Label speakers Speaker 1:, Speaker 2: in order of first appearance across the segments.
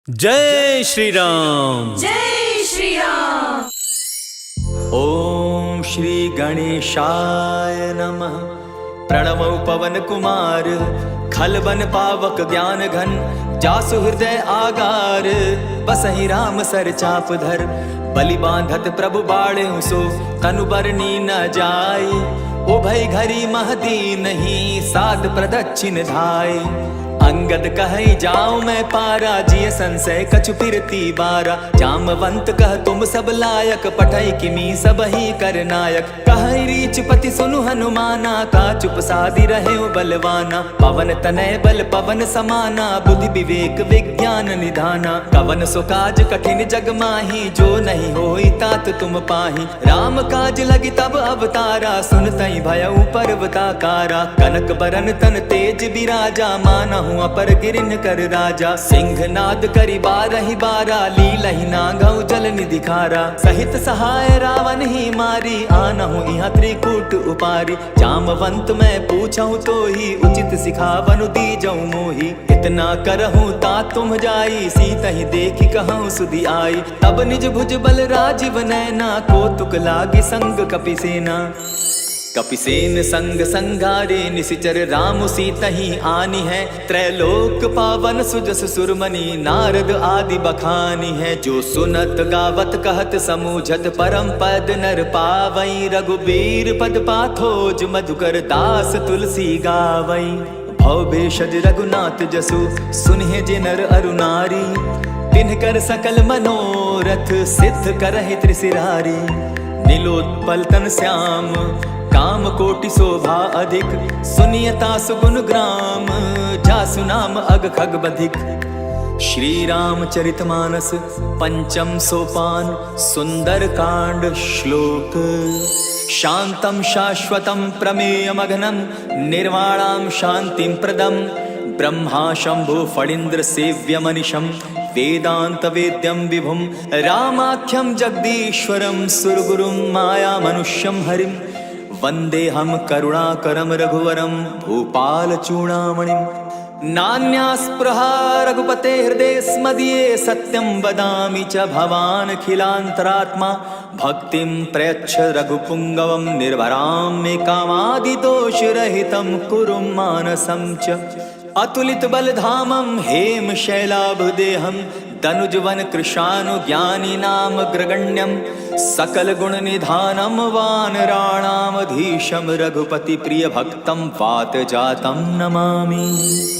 Speaker 1: जय श्री राम।
Speaker 2: जय श्री राम।
Speaker 3: ओम श्री गणेशाय नमः। प्रणवौ पवन कुमार, खलबन पावक ज्ञान घन, जासु हृदय आगार, बसहि राम सर चाप धर, बलि बांधत प्रभु बाढ़े सो, तनु बरनी न जाय, उभय घरी महदी नहीं, साध प्रदक्षिण धाय। अंगद कहि जाऊं मैं पारा, जिय संशय कछु फिरती बारा, जामवंत कह तुम सब लायक, पठई किमी सब ही कर नायक। कहि रीच पति सुनु हनुमाना, का चुप साधि रहे बलवाना, पवन तनय बल पवन समाना, बुद्धि विवेक विज्ञान निधाना। कवन सो काज कठिन जग माही, जो नहीं होई तात तुम पाही। राम काज लगी तब अवतारा, सुनतई भयउ पर्वताकारा। कनक बरन तन तेज बिराजा, मानहु अपर गिरिन कर राजा। सिंह नाद करि बारहि बारा, लीलहि नागौ जल निधि खारा। सहित सहाय रावण ही मारी, आनहु इहाँ त्रिकूट उपारी। जामवंत मैं पूछऊं तो ही, उचित सिखावनु दीजऊं मोही। इतना करहूं ता तुम जाई, सीतहि देखि कहूं सुधि आई। तब निज भुज बल राजीव नैना, कौतुक लागी संग कपिसेना। कपिसेन संग संगारे, निशिचर राम सीतहि आनी है। त्रैलोक पावन सुजस सुरमणि, नारद आदि बखानी है। जो सुनत गावत कहत समूझत, परम पद नर पावई। रघुबीर पद पाथोज, मधुकर दास तुलसी गावई। भव भेषज रघुनाथ जसु, सुनिहे जे नर अरु नारी। तिनकर सकल मनोरथ, सिद्ध करहि त्रिशिरारी। नीलोत्पल तन श्याम, काम कोटि शोभा अधिक। सुनियता सुगुण ग्राम, जासु नाम अग खग बधिक। श्री रामचरित मानस पंचम सोपान, सुंदर कांड श्लोक। शांतम शाश्वतम प्रमेयमघनम, निर्वाणां शांतिं प्रदम। ब्रह्मा शंभु फणींद्र सेव्य मनिषम, वेदांत वेद्यम विभुम। रामाख्यम जगदीश्वरम, सुरगुरुम माया मनुष्यम हरिम। वंदे हम करुणाकरम रघुवरम, भूपाल चूड़ामणिम। नान्या स्पृहा रघुपते हृदय स्मदीये, सत्यं वदामि च भवान् खिलान्तरात्मा। भक्तिं प्रयच्छ रघुपुंगवं, निर्भरां मे कामादिदोषरहितं कुरु मानसं च। अतुलित बलधामं हेम शैलाभदेहं, तनुजवन कृशानु ज्ञानी नाम ग्रगण्यम। सकल गुण निधानम वानराणामधीशम, रघुपति प्रिय भक्तम वात जातम नमामि।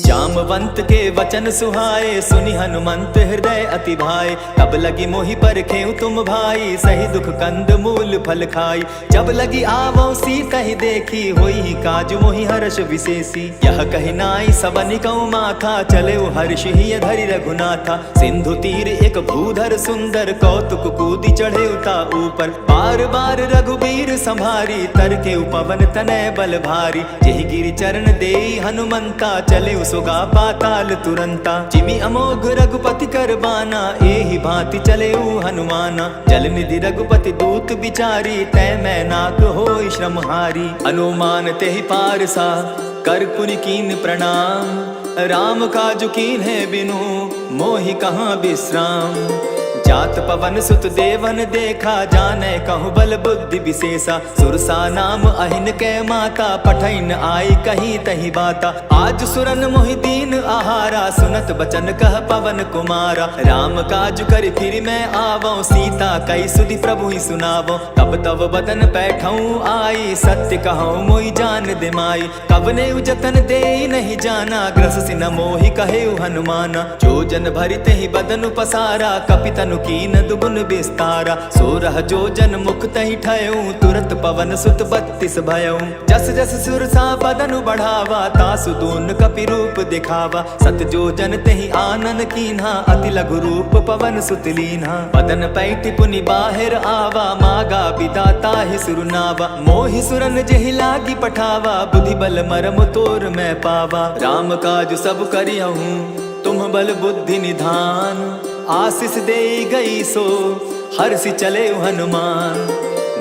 Speaker 3: जामवंत के वचन सुहाए, सुनि हनुमंत हृदय अति भाए। तब लगी मोहि परखेउ तुम भाई, सही दुख कंद मूल फल खाई। जब लगी आवो सीतहि देखी, होई काज मोहि हर्ष विशेषी। यह कहि नाई सबनि कौ माथा, चले हर्ष ही धरि रघुनाथा। सिंधु तीर एक भूधर सुंदर, कौतुक कूदी चढ़े उता ऊपर। बार बार रघुबीर संभारी, तर के पवन तनय बल भारी। जेहि गिरि चरण देई हनुमंता, चले सुगा पाताल तुरंता। जिमि अमोघ रघुपति कर बाना, एहि भांति चले हनुमाना। जल निधि रघुपति दूत बिचारी, तै मैं नाक होई श्रमहारी। अनुमान तेहि पारसा, कर पुनि कीन प्रणाम। राम काजु कीन्हे बिनु, मोहि कहाँ विश्राम। जात पवन सुत देवन देखा, जाने कहूँ बल बुद्धि विशेषा। सुरसा नाम अहिन के माता, पठैन आई कही तही बाता। आज सुरन मोहि दीन आहारा, सुनत बचन कह पवन कुमारा। राम काज कर फिर मैं आवो, सीता कई सुधि प्रभु ही सुनावो। तब तब बदन बैठऊँ आई, सत्य कहूँ मोहि जान दे माई। कवने जतन दे नहीं जाना, ग्रस सिन मोहि कहे हनुमाना। जो जन भरिते ही बदन पसारा, कपितनु कीन दुगुन विस्तारा। सोरह जो जन मुख तहि ठयऊं, तुरत पवन सुत 32 भयऊं। जस जस सुरसा बदनु बढ़ावा, तासु दून कपि रूप दिखावा। सत जो जन तेहि आनन कीन्हा, अति लघु रूप पवन सुत लीन्हा। बदन पैठि पुनि बाहिर आवा, मागा बिदा ताहि सुरनावा। मोहि सुरन जेहि लागी पठावा, बुद्धि बल मरम तोर मैं पावा। राम काज सब करियहूं, तुम बल बुद्धि निधान। आशीष दे गई सो, हर्षि चले हनुमान।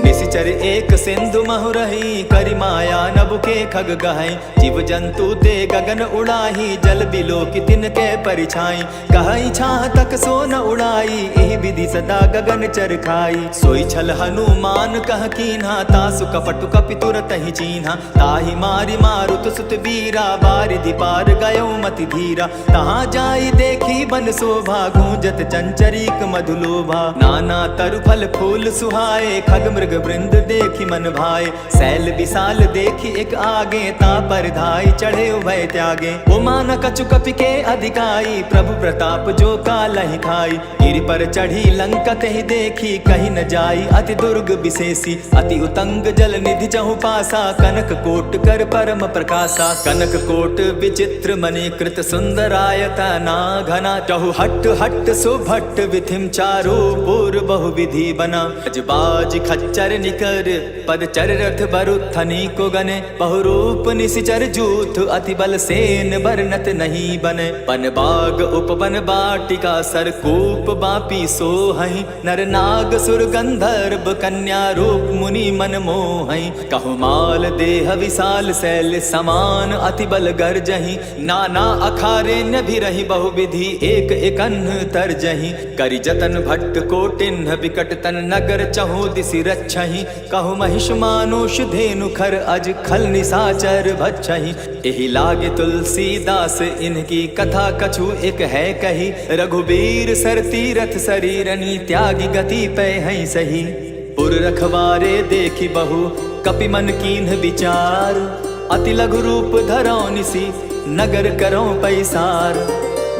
Speaker 3: निशिचर एक सिंधु महु रही, करि माया नभ के खग गहई। जीव जंतु ते गगन उड़ाही, जल बिलो की तिनके परिछाई। कहई छाह तक सो न उड़ाई, एहि विधि सदा गगन चर खाई। सोई छल हनुमान कह कीन्हा, तासु कपटु कपि तुरत ही चीन्हा। ताहि मारि मारुत सुत वीरा, बारिधि पार गयो मति धीरा। तहाँ जाई देखी बन शोभा, गूंजत चंचरीक मधुलोभा। नाना तरु फल फूल सुहाए, खग मृग वृंद देखी मन भाए। शैल विशाल देखी एक आगे, ता पर धाई चढ़े उभय त्यागे। उमान कछु कपि के अधिकाई, प्रभु प्रताप जो कालहि खाई। गिरि पर चढ़ी लंका तेहि देखी, कहीं न जाई अति दुर्ग विशेषी। अति उतंग जल निधि चहु पासा, कनक कोट कर परम प्रकाशा। कनक कोट विचित्र मणि कृत सुंदरायता ना घना। चहु हट हट सुभट विधिम चारु, पूर्व बहु विधि बना। बाज खच्चर निकर पद चर रथ बरुथनी को गने। बहुरूप निशिचर जूथ, अति बल सेन बरनत नहीं बने। बन बाग उपवन बाटिका, सरकूप बापी सोहई। नर नाग सुर गंधर्व, कन्या रूप मुनि मन मोहई। कहु माल देह विशाल, शैल समान अति बल गर्जही। नाना अखारे न भी रही, बहु विधि एक एकन्ह तरजही। करि जतन भट्ट कोटिन्ह, विकट तन नगर चहु दिसि रक्षहि। कहु महिष मानुष धेनु खर, अज खल निशाचर भक्षहि। एहि लागे तुलसीदास, इनकी कथा कछु एक है कही। रघुबीर सर तीरथ शरीरनी, त्यागी गति पै हैं सही। पुर रखवारे देखी बहु, कपि मन कीन्ह विचार। अति लघु रूप धरौ निसी, नगर करौ पैसार।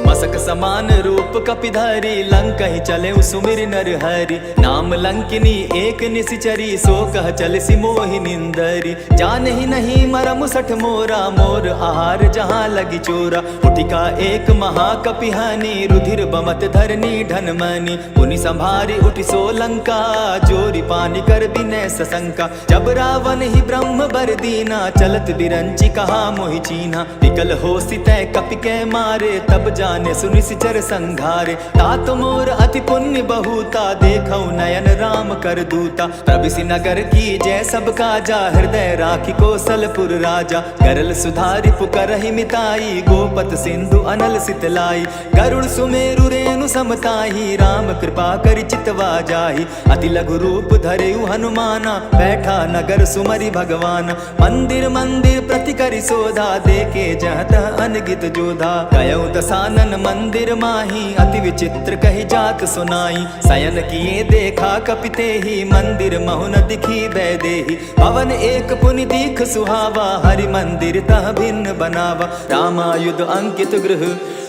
Speaker 3: मसक समान रूप कपिधारी, लंक ही चले सुमिर नर हरि। नाम लंकिनी एक निशिचरी, सो कह चल सी मोहि निंदरी। जान ही नहीं मरम सठ मोरा, मोर आहार जहाँ लगी चोरा। उठिका एक महाकपिहानी, रुधिर बमत धरनी ढनमनी। पुनि संभारी उठि सो लंका, जोरी पानी कर बिनय सशंका। जब रावण ही ब्रह्म बर दीना, चलत बिरंची कहा मोहि चीन्हा। विकल हो सितै कपि के मारे, तब जाने सुनिशिचर संघारे। तात मोर अति पुण्य बहुता, देखौ नयन राम कर दूता। प्रभिसि नगर की जय सब काजा, हृदय राखी कौशलपुर राजा। गरल सुधारि पुकरहि मिताई, गोपत सिंधु अनल सितलाई। गरुड़ सुमेरु रेणु समताही, राम कृपा करि चितवा जाहि। अति लघु रूप धरेउ हनुमाना, बैठा नगर सुमरि भगवान। मंदिर मंदिर प्रति करि शोधा, देखे जहाँ तह अनगित जोधा। गयौ दसानन मंदिर माही, अति विचित्र कही जात सुनाई। शयन किए देखा कपिते ही, मंदिर महु न दिखी वैदेही। भवन एक पुनि दीख सुहावा, हरि मंदिर तह भिन्न बनावा। रामायुध अंकित गृह,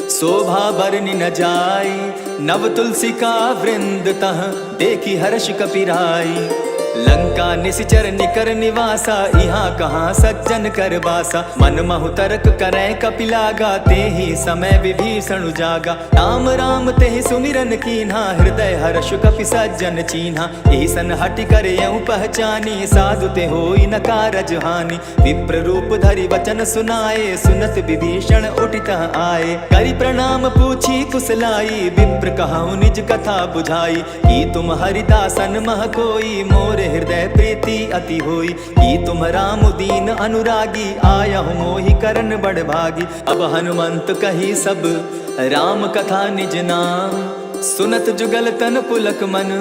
Speaker 3: शोभा बरनि न जाई। नव तुलसी का वृंद तह, देखी हर्ष कपिराई। लंका निशिचर निकर निवासा, यहाँ कहाँ सज्जन कर बासा। मन महु तर्क करै कपिलागा, तेहि समय विभीषण जागा। राम राम तेहि सुमिरन कीन्हा, हृदय हर्ष कपि सज्जन चीन्हा। एहि सन हटि करयउ पहचानी, साधु ते होई न कारज हानि। विप्र रूप धरि वचन सुनाए, सुनत विभीषण उठित आए। करि प्रणाम पूछी कुशलाई, विप्र कहु निज कथा बुझाई। कि तुम हरिदासन मह कोई, मोर हृदय प्रीति अति होई। कि तुम राम दीन अनुरागी, आयहु मोहि करन बड़ भागी। अब हनुमंत कही सब राम कथा निज नाम, सुनत जुगल तन पुलक मन,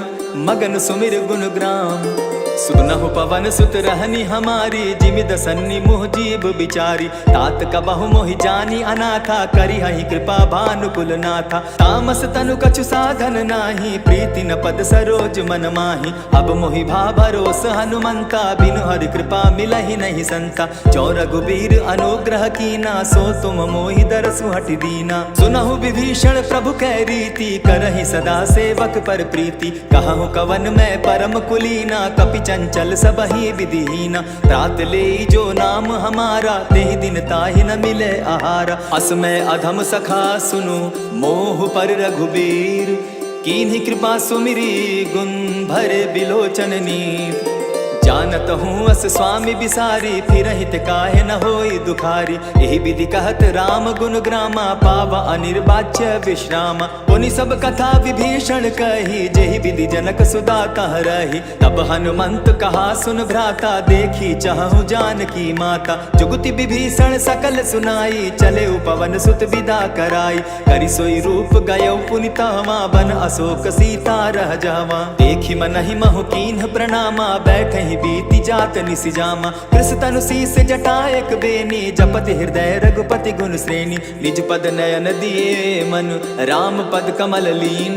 Speaker 3: मगन सुमिर गुण ग्राम। सुनहु पवन सुत रहनी हमारी, जिमि दसन्नी मुह जीव बिचारी। तात कबहु मोहि जानी अनाथा, करी हहि कृपा भानुकुल नाथा। तामस तनु कछु साधन नाही, प्रीति न पद सरोज मन माही। अब मोहि भा भरोस हनुमंता, बिनु हरि कृपा मिलहि नहीं संता। जो रघुबीर अनुग्रह कीना, सो तुम मोहि दरसु हटि दीना। सुनहु विभीषण प्रभु कै रीति, करहि सदा सेवक पर प्रीति। कहु कवन मैं परम कुलीना, कपि चंचल सबहि विधिहीना। रात ले जो नाम हमारा, तेहि दिन ताहि न मिले आहारा। असमय अधम सखा सुनु, मोह पर रघुबीर। कीन्ही कृपा सुमिरी, गुण भरे बिलोचन नीर। जानत हूँ अस स्वामी बिसारी, फिर हित काहे न होई दुखारी। एहि विधि कहत राम गुण ग्रामा, पावा अनिर्वाच्य विश्रामा। पुनि सब कथा विभीषण कही, जेहि विधि जनक सुदा कह रही। तब हनुमंत कहा सुन भ्राता, देखी चाहूं जानकी माता। जुगति विभीषण सकल सुनाई, चले पवन सुत विदा कराई। करि सोई रूप गयो पुनि तहवा, बन अशोक सीता रह जावा। देखी मनहि महु कीन्ह प्रणामा, बैठहि बीति जात निसि जामा। कृष तनु शीस जटा एक बेनी, जपति हृदय रघुपति गुण श्रेणी। निज पद नयन दिए मन, राम पद कमल लीन।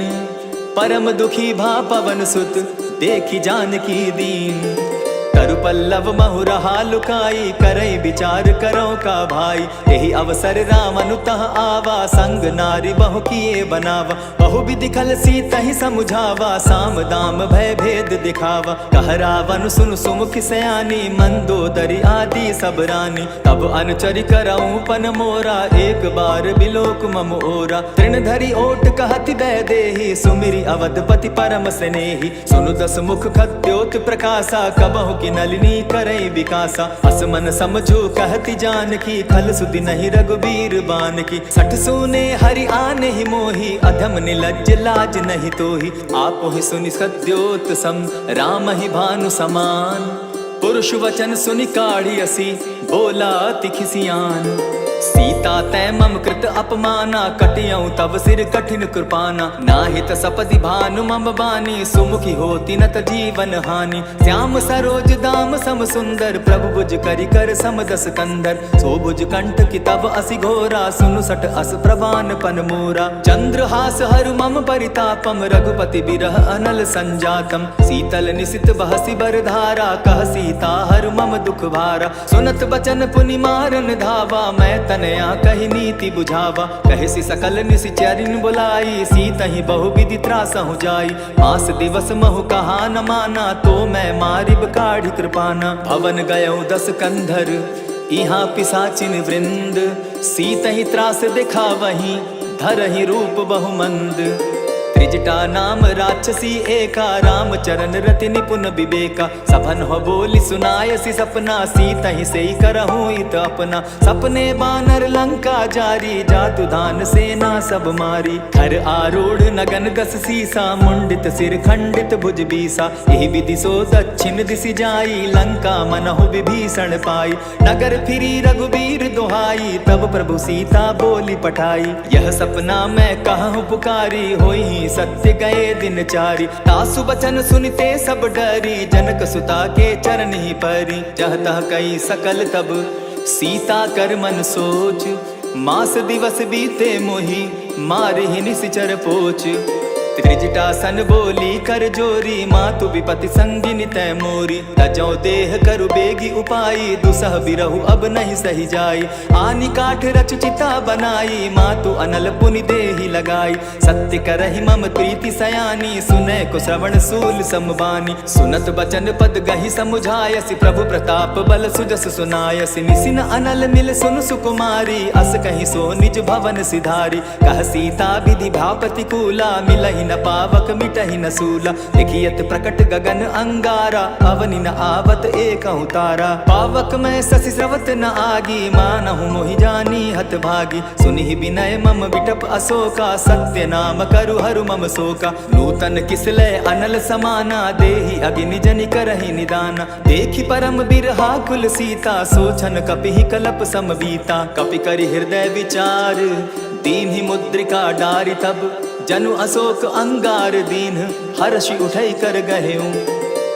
Speaker 3: परम दुखी भा पवन सुत, देखी जानकी दीन। तरु पल्लव महु रहा लुकाई, करई विचार करो का भाई। यही अवसर राम अनुतः आवा, संग नारी बहु किए बनावा। बहु विधि खल सीतहि समुझावा, साम दाम भय भेद दिखावा। कह रावण सुन सुमुख सयानी, मंदोदरी आदि सब रानी। तब अनुचरि करऊं पन मोरा, एक बार बिलोक मम ओरा। तृण धरि ओट कहति वैदेही, सुमिरि अवधपति परम स्नेही। सुनु दस मुख खद्योत प्रकाशा, कबहु कि नलिनी करई विकासा। असमन समझो कहती जानकी, खल सुधि नहीं रघुबीर बान की। सठ सुने हरि आने ही मोही, अधम निलज्ज लाज नहीं तोही। आपो ही सुनि सद्योत सम, राम ही भानु समान। पुरुष वचन सुनि काढ़ी असी, बोला तिखिसियान। सीता तै मम कृत अपमाना, कटियऊं तब सिर कठिन कृपाना। नाहित सपदि भानु मम बानी, सुमुखी होती नत जीवन हानि। श्याम सरोज दाम सम सुंदर, प्रभु भुज करि कर सम दस कंदर। सो भुज कंठ की तब असि घोरा, सुनु सट अस प्रवान पन मोरा। चंद्रहास हरु मम परितापम, रघुपति बिरह अनल संजातम। शीतल निशित बहसि बर धारा, कह सीता हरु मम दुख भारा। सुनत बचन पुनि मारन धावा, मैं तनया कही नीति बुझावा। कहसी सकल निशिचरिन बुलाई, सीतहि बहु विधि त्रासहु जाई। मास दिवस महु कहा न माना, तो मैं मारिब काढ़ी कृपाना। भवन गयऊं दस कंधर, इहाँ पिशाचिन वृंद। सीतहि त्रास दिखावहीं, धरहि रूप बहुमंद। त्रिजटा नाम राक्षसी एका, राम चरण रति निपुण विवेका। सभन हो बोली सुनायसी सपना, सीतहि सेई करहूं इत अपना। सपने बानर लंका जारी, जातु धान सेना सब मारी। खर आरूढ़ नगन गस सीसा, मुंडित सिर खंडित भुज बीसा। यही विधि सो दक्षिण दिशि जाई, लंका मनहु विभीषण पाई। नगर फिरी रघुबीर दुहाई, तब प्रभु सीता बोली पठाई। यह सपना मैं कहूँ पुकारी, होई सत्य गए दिन चारी। तासु बचन सुनते सब डरी, जनक सुता के चरण ही परी। जह तह कई सकल तब, सीता कर मन सोच। मास दिवस बीते मोही, मारहि निशिचर पोच। त्रिजटा सन बोली कर जोरी, मातु विपति संगिनी तै मोरी। तजौ देह करु बेगी उपाई, दुसह बिरहु अब नहीं सही जाई। आनी काठ रच चिता बनाई, मातु अनल पुनि देहि लगाई। सत्य करहि मम प्रीति सयानी, सुनै को श्रवण सूल समबानी। सुनत बचन पद गहि समुझायसि, प्रभु प्रताप बल सुजस सुनायसि। निसिन अनल मिल सुन सुकुमारी, अस कहि सो निज भवन सिधारी। कह सीता विधि भा प्रतिकूला, मिलहि न पावक मिटहि न सूला। लिखियत प्रकट गगन अंगारा, अवनि न आवत एकहु तारा। पावक मैं शशि स्रवत न आगी, मानहु मोहि जानी हत भागी। सुनिहि विनय मम विटप अशोका, सत्य नाम करु हरु मम शोका। नूतन किसलय अनल समाना, देहि अगिनि जनि करहि निदाना। देखि परम बिरहा कुल सीता, सोचन कपिहि कलप सम बीता। कपि करि हृदय विचार, दीन्हि मुद्रिका डारि। तब जनु अशोक अंगार दीन, हर्षि उठै कर गहेऊं।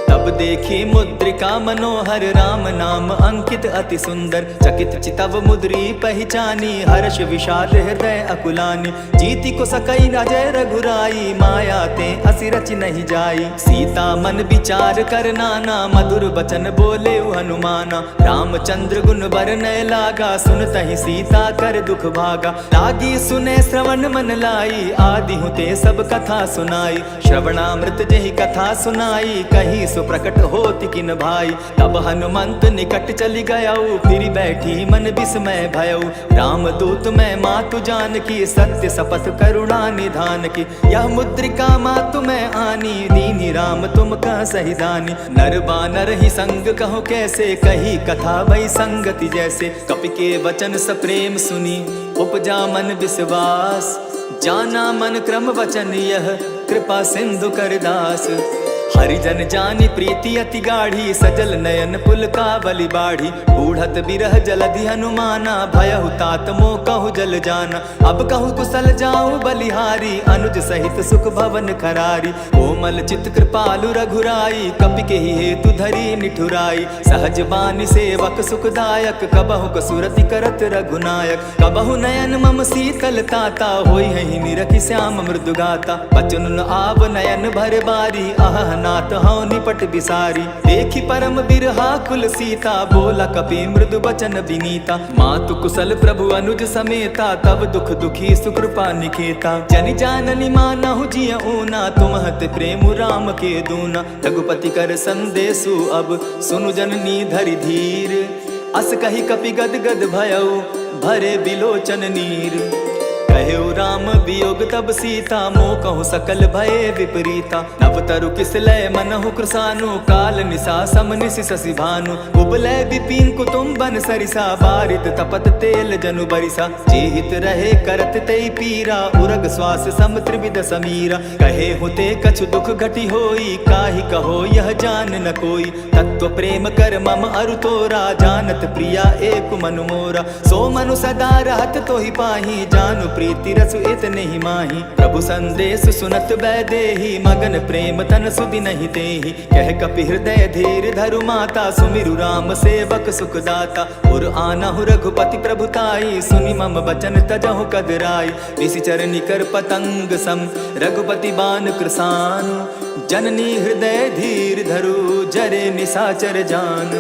Speaker 3: तब देखी मुद्रिका मनोहर, राम नाम अंकित अति सुंदर। चकित चितव मुद्री पहचानी, हर्ष विषाद हृदय अकुलानी। जीति को सकई अजय रघुराई, माया ते असि रच नहीं जाई। सीता मन विचार कर नाना, मधुर बचन बोले हनुमाना। रामचंद्र गुण बरनय लागा, सुनतहि सीता कर दुख भागा। लागी सुने श्रवण मन लाई, आदि हुते सब कथा सुनाई। श्रवणामृत जहि कथा सुनाई, कही सो प्रकट होति किन भाई। तब हनुमंत निकट चली गयऊ, फिर बैठी मन विस्मय भयऊ। राम दूत मैं मातु जानकी, सत्य शपथ करुणा निधान की। यह मुद्रिका मातु मैं आनी, दीनी राम तुम कह सही दानी। नर बानर ही संग कहो कैसे, कही कथा भई संगति जैसे। कपि के वचन सप्रेम सुनी, उपजा मन विश्वास। जाना मन क्रम वचन यह कृपा सिंधु करदास। हरिजन जानी प्रीति अति गाढ़ी सजल नयन पुल का बलि बाढ़ी। बूढ़त बिरह जलधि हनुमाना भयहु तात मो कहु जल जाना। अब कहु कुशल जाऊं बलिहारी अनुज सहित सुख भवन खरारी। कोमल चित कृपालु रघुराई कपि के ही हेतु धरी निठुराई। सहज बानी सेवक सुखदायक कबहु कसुरति करत रघुनायक। कबहु नयन मम शीतल ताता होई है निरखि श्याम मृदु गाता। बचन न आव नयन भर बारी आह नाथ हौ निपट बिसारी। देखी परम बिरहा कुल सीता बोला कपि मृदु बचन विनीता। मातु कुशल प्रभु अनुज समेता तब दुख दुखी सुकृपा निकेता। जनि जाननी मानहु जिय ऊना तुमहत प्रेम राम के दूना। रघुपति कर संदेशु अब सुनु जननी धरि धीर। अस कही कपि गद गद भयउ भरे बिलोचन नीर। कहेउ राम वियोग तब सीता मोह कहु सकल भये विपरीता। नव तरु किस लय मनहु कृसानु काल निशा सम निशि शशि भानु। कुबलय विपिन कुटुम्बन सरिसा बारित तपत तेल जनु बरिसा। जेहित रहे करत तेई पीरा उरग श्वास सम त्रिविध समीरा। कहे होते कछु दुख घटी होई काहि कहो यह जान न कोई। तत्व प्रेम कर मम अरु तोरा जानत प्रिया एक मनु मोरा। सो मनु सदा रहत तोहि पाही जानु प्रीति रसु इतने ही माही। प्रभु संदेश सुनत बैदेही मगन प्रेम तन सुधि नहीं देही। कह कपि हृदय धीर धरु माता सुमिरु राम सेवक सुखदाता। उर आनहु रघुपति प्रभुताई सुनि मम बचन तजहु कदराई। निशिचर निकर पतंग सम रघुपति बान कृसानु। जननी हृदय धीर धरु जरे निशाचर जान।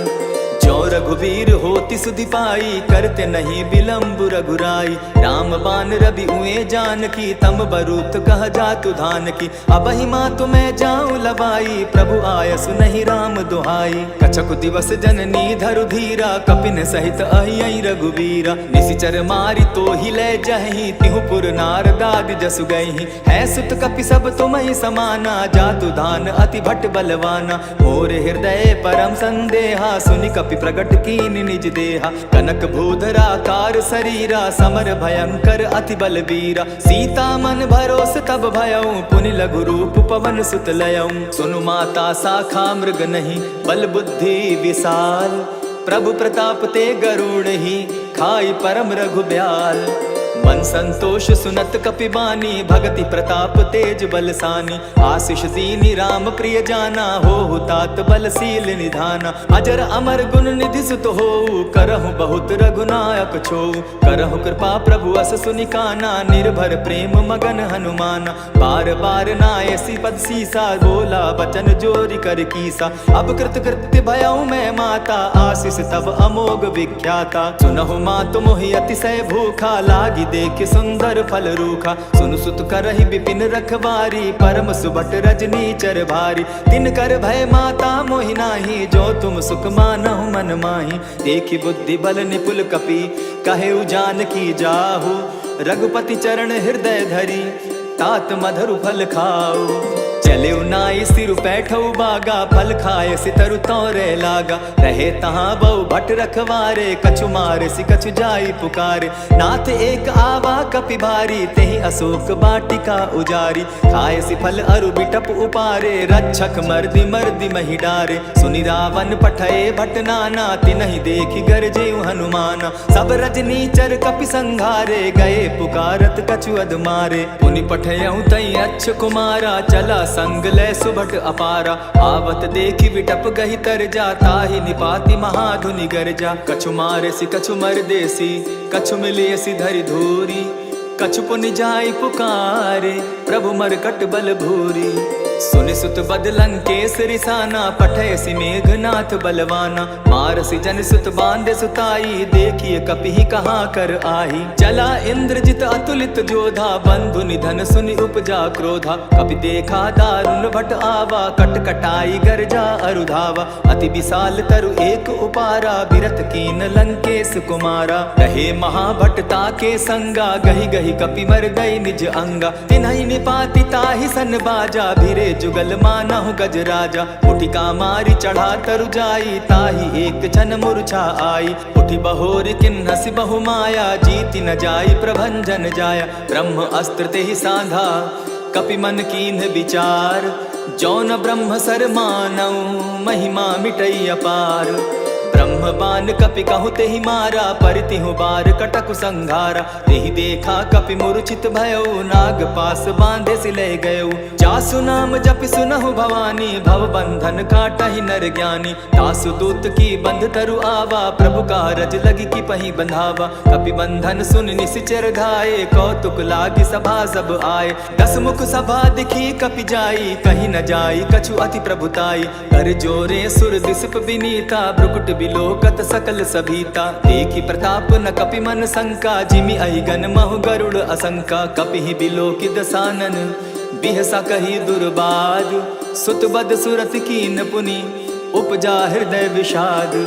Speaker 3: जो रघुवीर होति सुधि पाई करते नहीं विलंब रघुराई। राम बान रवि उए जानकी तम बरूत कह जातु धान की। अब ही माँ तुम्हें जाऊं लबाई प्रभु आयसु नहीं राम दुहाई। कछक दिवस जननी धरु धीरा कपिन सहित अहि रघुवीरा। निशिचर मारी तो ही ले जही तिहुपुर नारदादि जसु गई। है सुत कपि सब तुम ही समाना जातु धान अति भट बलवाना। मोर हृदय परम संदेहा सुनि कपि प्रगट कीन निज देहा। कनक भूधरा कार शरीरा समर भयंकर अति बलबीरा। सीता मन भरोस तब भयऊ पुनि लघु रूप पवन सुत लयऊ। सुनु माता शाखा मृग नहीं बल बुद्धि विशाल। प्रभु प्रताप ते गरुड़ ही खाई परम रघु ब्याल। मन संतोष सुनत कपि बानी भगति प्रताप तेज बलसानी। आशीष दीनी राम प्रिय जाना हो तात बलशील निधाना। अजर अमर गुण निधि सुत हो करहु बहुत रघुनायक छो। करहु कृपा प्रभु अस सुनि काना निर्भर प्रेम मगन हनुमाना। बार बार नायसी पद सीसा बोला बचन जोरी कर कीसा। अब कृत कृत्य भयऊ मैं माता आशीष तब अमोघ विख्याता। सुनहु मातु मोहि अतिशय भूखा लागी देख सुंदर फल रूखा। सुन सुत करहि विपिन रखवारी परम सुबट रजनी चर भारी। तिन कर भय माता मोहि नाही जो तुम सुख मानहु मन माही। देखी बुद्धि बल निपुल कपि कहेउ जानकी जाहु। रघुपति चरण हृदय धरी तात मधुर फल खाओ। चले नाई सिर बैठऊ बागा फल खाए सितरु तौरे लागा। रहे तहाँ बहु भट रखवारे कछु मारे सि कछु जाई पुकारे। नाथ एक आवा कपि भारी तेहि अशोक बाटिका उजारी। खाए सि फल अरु बिटप उपारे रक्षक मर्दि मर्दि महि डारे। सुनि रावण पठये भट नाना तिनहि देखि गरजेउ हनुमाना। सब रजनी चर कपि संघारे गए पुकारत कछु अध मारे। पुनि पठयउ तई अच्छ कुमारा चला संग लय सुभट अपारा। आवत देखी विटप गही तर जाता ही निपाति महाधुनि गर्जा। कछु मारे सि कछु मर देसी कछु मिलिय सि धरि धूरी। कछु पुनि जाई पुकारे प्रभु मरकट बल भूरी। सुनि सुत बद लंकेश रिसाना पठय सि मेघनाथ बलवाना। मारसि जन सुत बांधे सुताई देखिए कपि कहाँ कर आही। चला इंद्रजित अतुलित जोधा बंधु निधन सुनि उपजा क्रोधा। कपि देखा दारुण भट आवा कट कटाई गर्जा अरुधावा। अति विशाल तरु एक उपारा बिरत कीन लंकेश कुमारा। रहे महाभटता के संगा गही गही कपि मर गई निज अंगा। तिन्हि निपाति ताहि सन बाजा भिरे कहे जुगल मानहु गज राजा। उठिका मारी चढ़ा तरु जाई, ताही एक छन मूर्छा आई। उठी बहोर किन्नस बहु माया, जीति न जाई प्रभंजन जाया। ब्रह्म अस्त्र ते ही साधा, कपि मन कीन्ह विचार। जौन ब्रह्म सर मानऊ, महिमा मिटई अपार। ब्रह्म बान कपि कहु तेहि मारा, परितिहु बार कटकु संघारा। तेहि देखा कपि मूर्छित भयउ, नाग पास बांधे सिले गयउ। जासु नाम जपि सुनहु भवानी, भव बंधन काटहि नर ज्ञानी। तासु दूत की बंध तरु आवा, प्रभु कारज लगी की पही बंधावा। कपि बंधन सुन निसिचर धाये, कौतुक लागी सभा सब आए। दस मुख सभा दिखी कपि जाई, कहीं न जाई कछु अति प्रभुताई। कर जोरे सुर दिसप विनीता, ब्रुकुट बिलोकत सकल सभीता। देखी प्रताप न कपि मन शंका, जिमि अहिगन महु गरुड़ असंका। कपि बिलोकि दसानन, बिहसा कही दुर्बाद। सुत बद सुरत कीन पुनि, उपजा हृदय विषाद।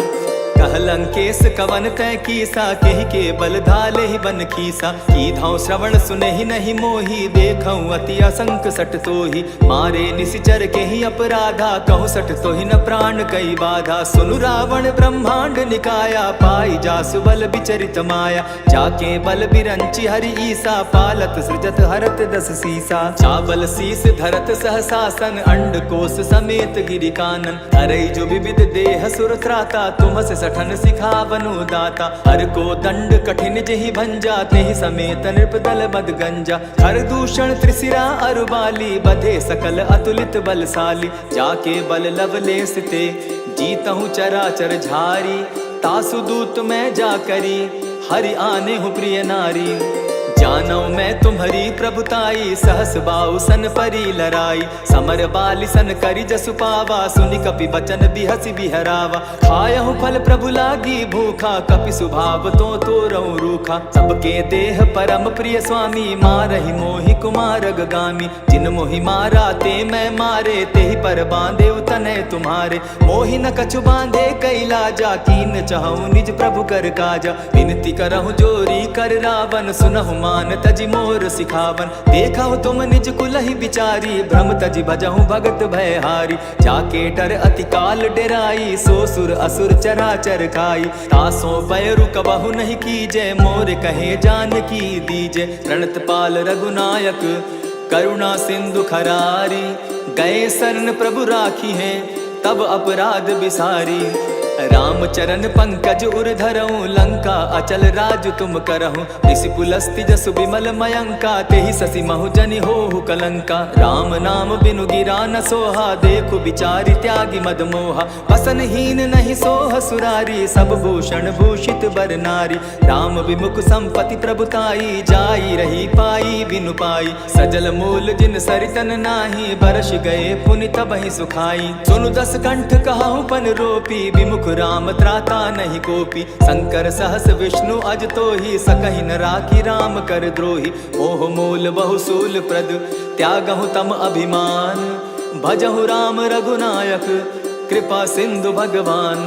Speaker 3: कहलंकेश कवन तय कीसा, केहि के बल धाले ही बन खीसा। की धाव श्रवण सुने ही नहीं मोही, देखऊं अति असंक सट तोही। मारे निसिचर के ही अपराधा, कहूँ सट तो ही न प्राण कई बाधा। सुनु रावण ब्रह्मांड निकाया, पाई जासु बल विचरित माया। जाके बल बिरंची हरि ईसा, पालत सृजत हरत दस सीसा। चावल शीस धरत सहसासन, अंड कोश समेत गिरि कानन। हरई जो विविध देह सुर त्राता, तुम से सठन सिखावनु दाता। हर को दंड कठिन जेहि भंजा, तेहि समेत नृपदल मद गंजा। हर दूषण त्रिशिरा अरुबाली, बधे सकल अतुलित बलशाली। जाके बल लवलेस ते, जीतहु चराचर झारी। तासु दूत मैं जा करी, हरि आने हूँ प्रिय नारी। जानौ मैं तुम्हारी प्रभुताई, सहस बाऊ सन परी लराई। समर बाली सन करी जसु पावा, सुनि कपि बचन बिहसी बिहरावा। खायहु फल प्रभु लागी भूखा, कपि सुभाव तो तोरऊ रूखा। सबके देह परम प्रिय स्वामी, मारहि मोहि कुमारग गामी। जिन मोहि मारा ते मैं मारे, तेहि पर बांधे तनय तुम्हारे। मोहि न कछु बांधे कैलाजा, कीन चाहूं निज प्रभु कर काजा। विनती करहु जोरी कर रावण, सुनहु मान तजि मोर सिखावन। देखा तुम निज कुलहि बिचारी, भ्रम तजि भजहु भगत भयहारी। जाके डर अति काल डेराई, सो सुर असुर चराचर खाई। तासो पैरु कबहु नहीं कीजे, मोर कहे जानकी दीजे। प्रणत पाल रघुनायक, करुणा सिंधु खरारी। गए शरण प्रभु राखी हैं, तब अपराध बिसारी। राम चरण पंकज उर धरऊं, लंका अचल राज तुम करहूं। ऋषि पुलस्ति जसु विमल मयंका, तेहि ससी महु जनि होहु कलंका। राम नाम बिनु गिरा न सोहा, देखु विचारि त्यागी मद मोहा। वसन हीन नहीं सोह सुरारी, सब भूषण भूषित बर नारी। राम विमुख संपति प्रभुताई, जाई रही पाई बिनु पाई। सजल मूल जिन सरितन नाही, बरस गए पुनि तबहि सुखाई। सुनु दस कंठ कहाहु पन रोपी, विमुख राम त्राता नहीं कोपी। शंकर सहस विष्णु अज तो ही, सकहि न राखी राम कर द्रोही। मोह मूल बहुसूल प्रद, त्यागहु तम अभिमान। भजहु राम रघुनायक, कृपा सिंधु भगवान।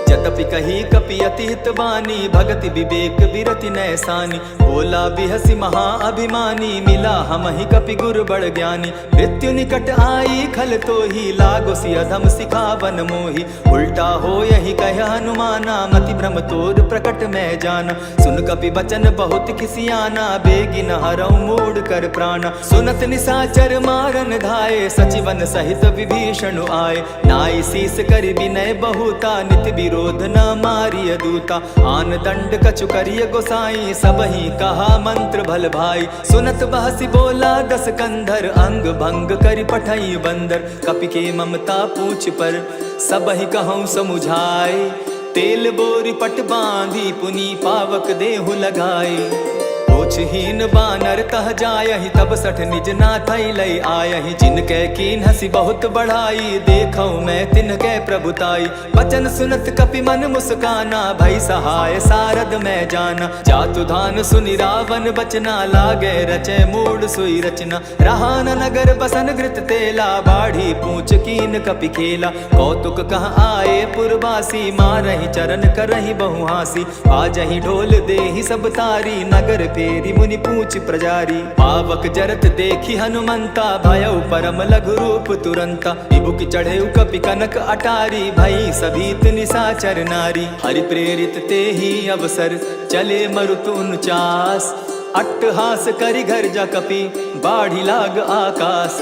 Speaker 3: जतपि कही कपि अति हित बानी, भगति विवेक बिरति नैसानी। बोला बिहसी महा अभिमानी, मिला हमहि कपि गुर बड़ ज्ञानी। मृत्यु निकट आई खल तो ही, लागो सि अधम सिखावन मोही। उल्टा हो यही कह हनुमाना, मति भ्रम तोर प्रकट मैं जाना। सुन कपि बचन बहुत खिसियाना, बेगिन हरऊ मूढ़ कर प्राणा। सुनत निसाचर मारन धाये, सचिवन सहित विभीषण आए। नाई शीस करि विनय बहुता, नित विरोध न मारिय दूता। आन दंड कछु करिय गोसाई, सबहि कहा मंत्र भल भाई। सुनत बहसी बोला दस कंधर, अंग भंग करि पठई बंदर। कपि के ममता पूछ पर, सबहि कहूँ समुझाए। तेल बोरी पट बांधी, पुनि पावक देहु लगाए। ओछहीन बानर तह जायहि, तब सठ निज नाथै लय आयहि। जिनकै कीन हसी बहुत बढ़ाई, देखौ मैं तिनकै प्रभुताई। बचन सुनत कपि मन मुस्काना, भई सहाय सारद मैं जाना। जातु धान सुनि रावण बचना, लागे रचै मूढ़ सोई रचना। रहा न नगर बसन घृत तेला, बाढ़ी पूछ कीन कपि खेला। कौतुक कह आए पुरवासी, मारहि चरण करहि बहु हासी। आजहि ढोल देहि सब तारी, नगर पे फेरी मुनि पूछ प्रजारी। पावक जरत देखी हनुमंता, भयउ परम लघु रूप तुरंता। विभुक चढ़े कपि कनक अटारी, भई सभीत निशाचर नारी। हरि प्रेरित ते ही अवसर, चले मरुत 49। अट्टहास करि गर्जा कपि, बाढ़ी लाग आकाश।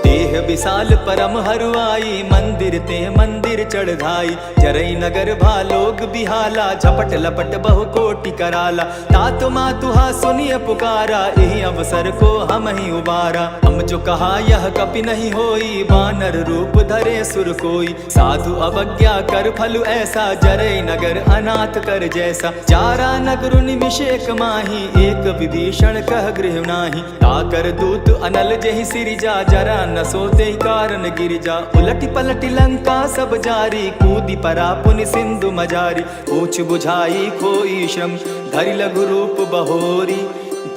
Speaker 3: देह विशाल परम हरुआई, मंदिर ते मंदिर चढ़ाई। जरई नगर भालोग बिहाला, झपट लपट बहु कोटि कराला। तात मातुहा सुनिय पुकारा, यही अवसर को हम ही उबारा। हम जो कहा यह कपि नहीं होई, बानर रूप धरे सुर कोई। साधु अवज्ञा कर फल ऐसा, जरई नगर अनाथ कर जैसा। चारा नगर निमिषेक माही, एक विभीषण कह गृह नाही। ताकर दूत अनल जहि सिरिजा, जरा न सोते कारण गिरिजा। उलटी पलटी लंका सब जारी, कूदी परा पुनि सिंधु मजारी। पूछ बुझाई खोई श्रम, धरि लघु रूप बहोरी।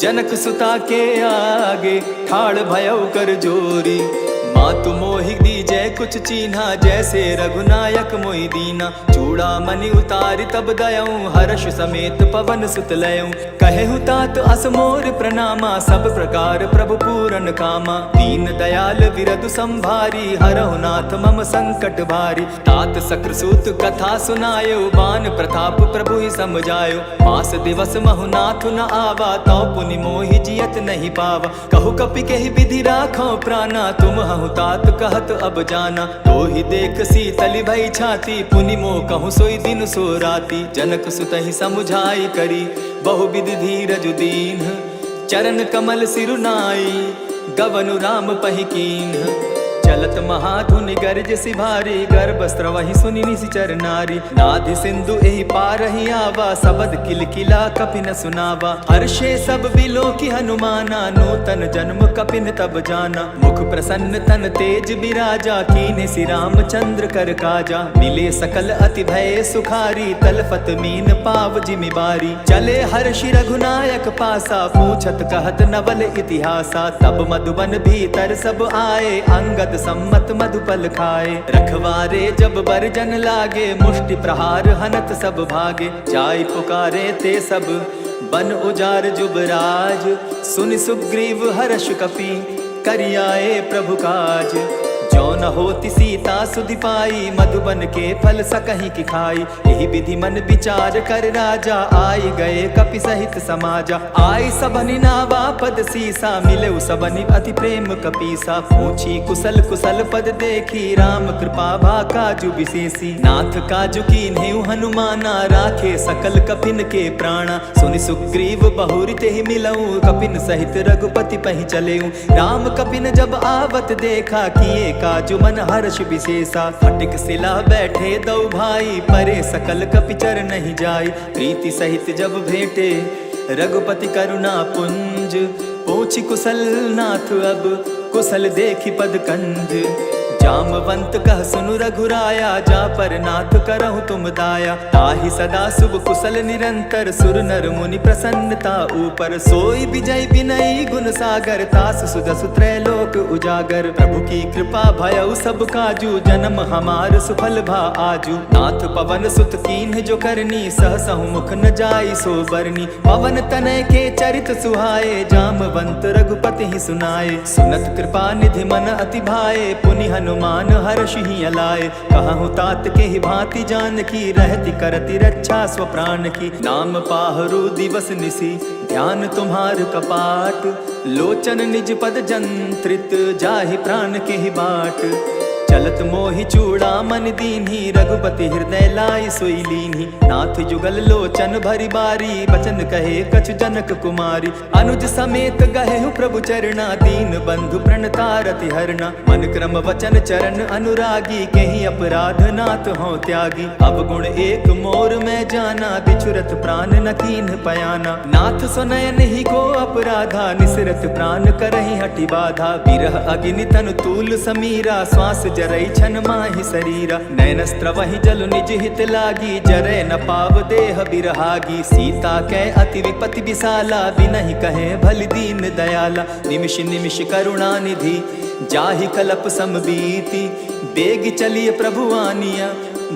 Speaker 3: जनक सुता के आगे, ठाड़ भयउ कर जोरी। मातु मोहि दीजै कुछ चीन्हा, जैसे रघुनायक मोहि दीना। चूड़ा मणि उतारि तब दयऊं, हर्ष समेत पवन सुत लयऊं। कहेहु तात अस मोर प्रणामा, सब प्रकार प्रभु पूरन कामा। दीन दयाल विरधु संभारी, हरहु नाथ मम संकट भारी। तात सक्रसूत कथा सुनायो, बान प्रताप प्रभु ही समझायो। मास दिवस महु नाथ न आवा, तौ पुनि मोहि जियत नहीं पावा। कहु कपि केहि विधि राखो प्राणा, तुम हहु तात कहत अब जाना। तो ही देख शीतल भई छाती, पुनि मोह कहूँ सोई दिन सो राती। जनक सुत ही समुझाई करी, बहु विधि धीरज दीन। चरण कमल सिरुनाई, गवनु राम पहि कीन्ह। चलत महाधुनि गर्ज सिभारी, गर्भ स्रवहि सुनि निशिचर नारी। नाधि सिंधु एहि पारहि आवा, सबद किलकिला कपिन सुनावा। हर्षे सब बिलो की हनुमाना, नूतन जन्म कपिन तब जाना। मुख प्रसन्न तन तेज बिराजा, कीन्हे श्री रामचंद्र कर काजा। मिले सकल अति भय सुखारी, तलफत मीन पाव जिमि बारी। चले हर्षि रघुनायक पासा, पूछत कहत नवल इतिहासा। तब मधुबन भीतर सब आए, अंगद सम्मत मधुपल खाए। रखवारे जब बरजन लागे, मुष्टि प्रहार हनत सब भागे। जाय पुकारे ते सब, बन उजार जुबराज। सुनि सुग्रीव हर्ष कपि, करियाए प्रभु काज। जो न होती सीता सुधि पाई, मधुबन के फल सकहीं की खाई। यही विधि मन विचार कर राजा, आई गए कपि सहित समाजा। आई सबनि नावा पद सीसा, मिले सबनि अति प्रेम कपीसा। पूछी कुशल कुशल पद देखी, राम कृपा भा काजु विशेषी। नाथ काजु कीन्हेउ हनुमाना, राखे सकल कपिन के प्राणा। सुनि सुग्रीव बहुरि तेहि मिलऊं, कपिन सहित रघुपति पहि चलेऊं। राम कपिन जब आवत देखा, किए काजु मन हर्ष विशेषा। फटिक सिला बैठे दो भाई, परे सकल कपि चर नहीं जाई। प्रीति सहित जब भेटे, रघुपति करुणा पुंज। पूछि कुशल नाथ अब, कुशल देखी पद कंज। जामवंत कह सुनु रघुराया, जा पर नाथ करहु तुम दाया। ताहि सदा शुभ कुशल निरंतर, सुर नर मुनि प्रसन्नता ऊपर। सोई विजय विनयी गुण सागर, तास सुजसु त्रैलोक उजागर। प्रभु की कृपा भयउ सब काजू, जन्म हमार सुफल भा आजू। नाथ पवन सुत कीन्ह जो करनी, सहसहु मुख न जाई सो बरनी। पवन तनय के चरित सुहाए, जामवंत रघुपति ही सुनाए। सुनत कृपा निधि मन अति भाए, पुनि हनुमान हर्ष ही अलाए। कहूँ तात के ही भांति जान की, रहती करती रक्षा स्व प्राण की। नाम पाहरु दिवस निसी, ध्यान तुम्हार कपाट। लोचन निज पद जंत्रित, जाहि प्राण के ही बाट। चलत मोहि चूड़ा मन दीन्ही, रघुपति हृदय लाई सोई लीन्ही। नाथ जुगल लोचन भरी बारी, बचन कहे कछु जनक कुमारी। अनुज समेत गहेहु प्रभु चरणा, दीन बंधु प्रणतारति हरना। मन क्रम वचन चरण अनुरागी, कहीं अपराध नाथ हो त्यागी। अब गुण एक मोर में जाना, बिछुरत प्राण न कीन्ह पयाना। नाथ सुनयन ही को अपराधा, निसरत प्राण करहि हटि बाधा। विरह अग्नि तनु तूल समीरा, श्वास जरई छन माहि शरीरा। नैनस्त्र वही जल निज हित लागी, जरै न पाव देह बिरहागी। सीता कै अति विपति विशाला, बिनहि कहे भल दीन दयाला। निमिष निमिष करुणा निधि, जाहि कलप समबीति। बेग चलिए प्रभु आनिया,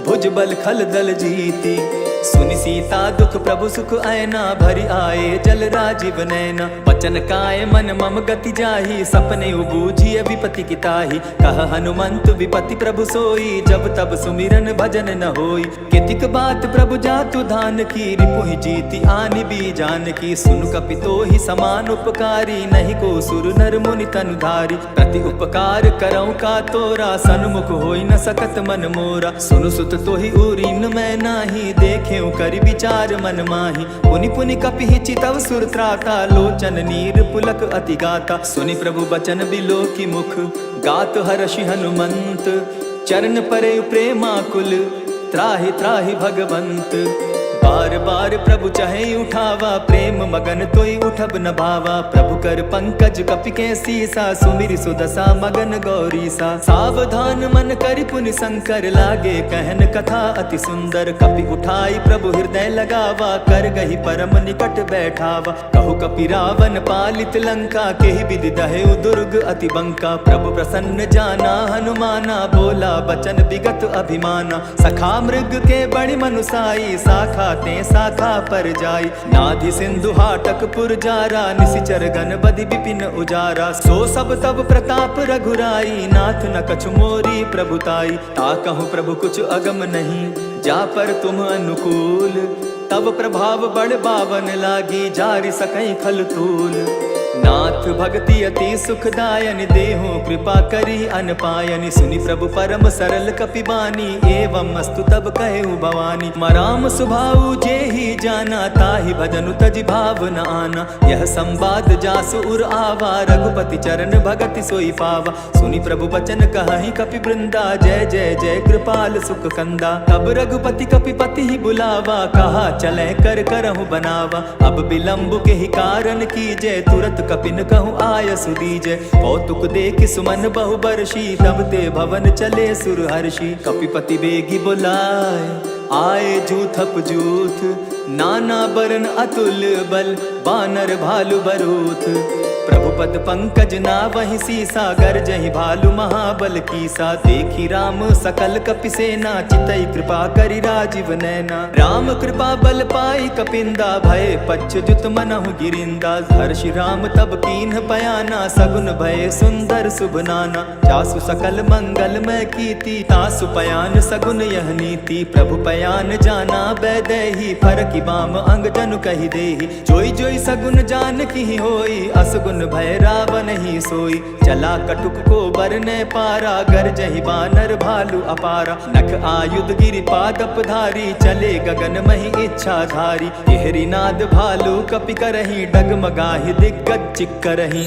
Speaker 3: भुज बल खल दल जीती। सुनि सीता दुख प्रभु सुख ऐना, भरि आए जल राजीव नैना। बचन काय मन मम गति जाहि, सपने बूझिय विपति की ताहि। कह हनुमंत विपति प्रभु सोई, जब तब सुमिरन भजन न होई। कितिक बात प्रभु जातु धान की, रिपुहि जीति आनि भी जान की। सुन कपि तोहि समान उपकारी, नहीं को सुर नर मुनि तनुधारी। प्रति उपकार करऊँ का तोरा, सन्मुख होई न सकत मन मोरा। सुनु सुत तोहि उरीन मैं नाही, देखेउ करि विचार मन माही। पुनि पुनि कपिहि चितव सुर त्राता, लोचन नीर पुलक अति गाता। सुनि प्रभु बचन बिलो की मुख, गात हर्षि हनुमंत। चरण परे प्रेमाकुल, त्राहि त्राहि भगवंत। बार बार प्रभु चहे उठावा, प्रेम मगन तोई उठब न भावा। प्रभु कर पंकज कपि के सीसा, सुमिरि सुदशा मगन गौरीसा। सावधान मन करि पुनि शंकर, लागे कहन कथा अति सुंदर। कपि उठाई प्रभु हृदय लगावा, कर गही परम निकट बैठावा। कहु कपि रावण पालित लंका, केहि विधि दहेउ दुर्ग अति बंका। प्रभु प्रसन्न जाना हनुमाना, बोला बचन विगत अभिमाना। सखा मृग के बड़ि मनुसाई, शाखा ते शाखा पर जाई। नाधि सिंधु हाटक पुर जारा, निशिचर गण बदि विपिन उजारा। सो सब तब प्रताप रघुराई, नाथ न कछु मोरी प्रभुताई। ताकहु प्रभु कुछ अगम नहीं, जा पर तुम अनुकूल। तब प्रभाव बड़ बावन लागी, जारि सकई खल तूल। नाथ भक्ति अति सुखदायनि, देहु कृपा करी अनपायनि। सुनि प्रभु परम सरल कपि बानी, एवं अस्तु तब कहेउ भवानी। मराम सुभाऊ जेहि जाना, ताहि भजनु तजि भाव न आना। यह संवाद जासु उर आवा, रघुपति चरण भगति सोई पावा। सुनि प्रभु बचन कहहि कपि वृंदा, जय जय जय कृपाल सुख कंदा। तब रघुपति कपि पति ही बुलावा, कहा चले कर करहु बनावा। अब विलंब के ही कारण कीजय, तुरत कपिन कहूँ आय सुदीजय। कौतुक देख सुमन बहु बरसी, तब ते भवन चले सुर हर्षि। कपिपति बेगी बुलाए, आए जूथप जूथ। नाना बरन अतुल बल, बानर भालु बरूथ। प्रभु पद पंकज नावहि सीसा, गरजहि भालु महाबल कीसा। देखी राम सकल कपि सेना, चितई कृपा करि राजीव नैना। राम कृपा बल पाई कपिंदा, भय पच्युत मनहु गिरिंदा। हर्षि राम तब कीन्ह पयाना, सगुन भय सुंदर शुभ नाना। जासु सकल मंगल मैं कीति, तासु पयान सगुन यह नीति। प्रभु पयान जाना बैदेही, फरकि बाम अंग जनु कहि देहि। जोई जोई सगुन जान की होई, असगुन भय रावण ही सोई। चला कटुक को बरने पारा, गरजहि बानर भालु अपारा। नख आयुध गिरि पादप धारी, चले गगन महि इच्छा धारी। केहरी नाद भालु कपि करहि, डगमगाहि दिग्गज चिक्करहि।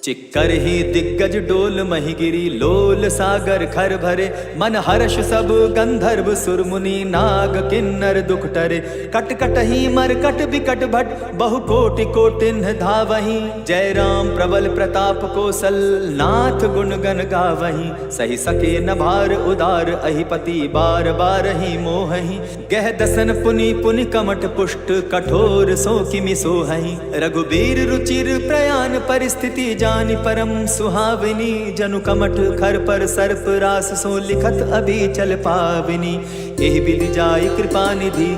Speaker 3: चिक्कर ही दिग्गज डोल मही गिरी, लोल सागर खर भरे। मन हर्ष सब गंधर्व सुर मुनि, नाग किन्नर दुख टरे। कट कट ही मर कट विकट भट, बहु कोटि कोटिन्ह धावहि। जय राम प्रबल प्रताप कौशल, नाथ गुण गण गावहि। सही सके न भार उदार, अहिपति बार बार ही मोहहि। गह दसन पुनि पुनि कमठ पुष्ट, कठोर सो किमि सोहहि। रघुबीर रुचिर प्रयाण परिस्थिति, जानि परम सुहाविनी। जनु कमठ खर पर सर्प रास, सो लिखत अभी चल पाविनी। एहि विधि जाय कृपा निधि,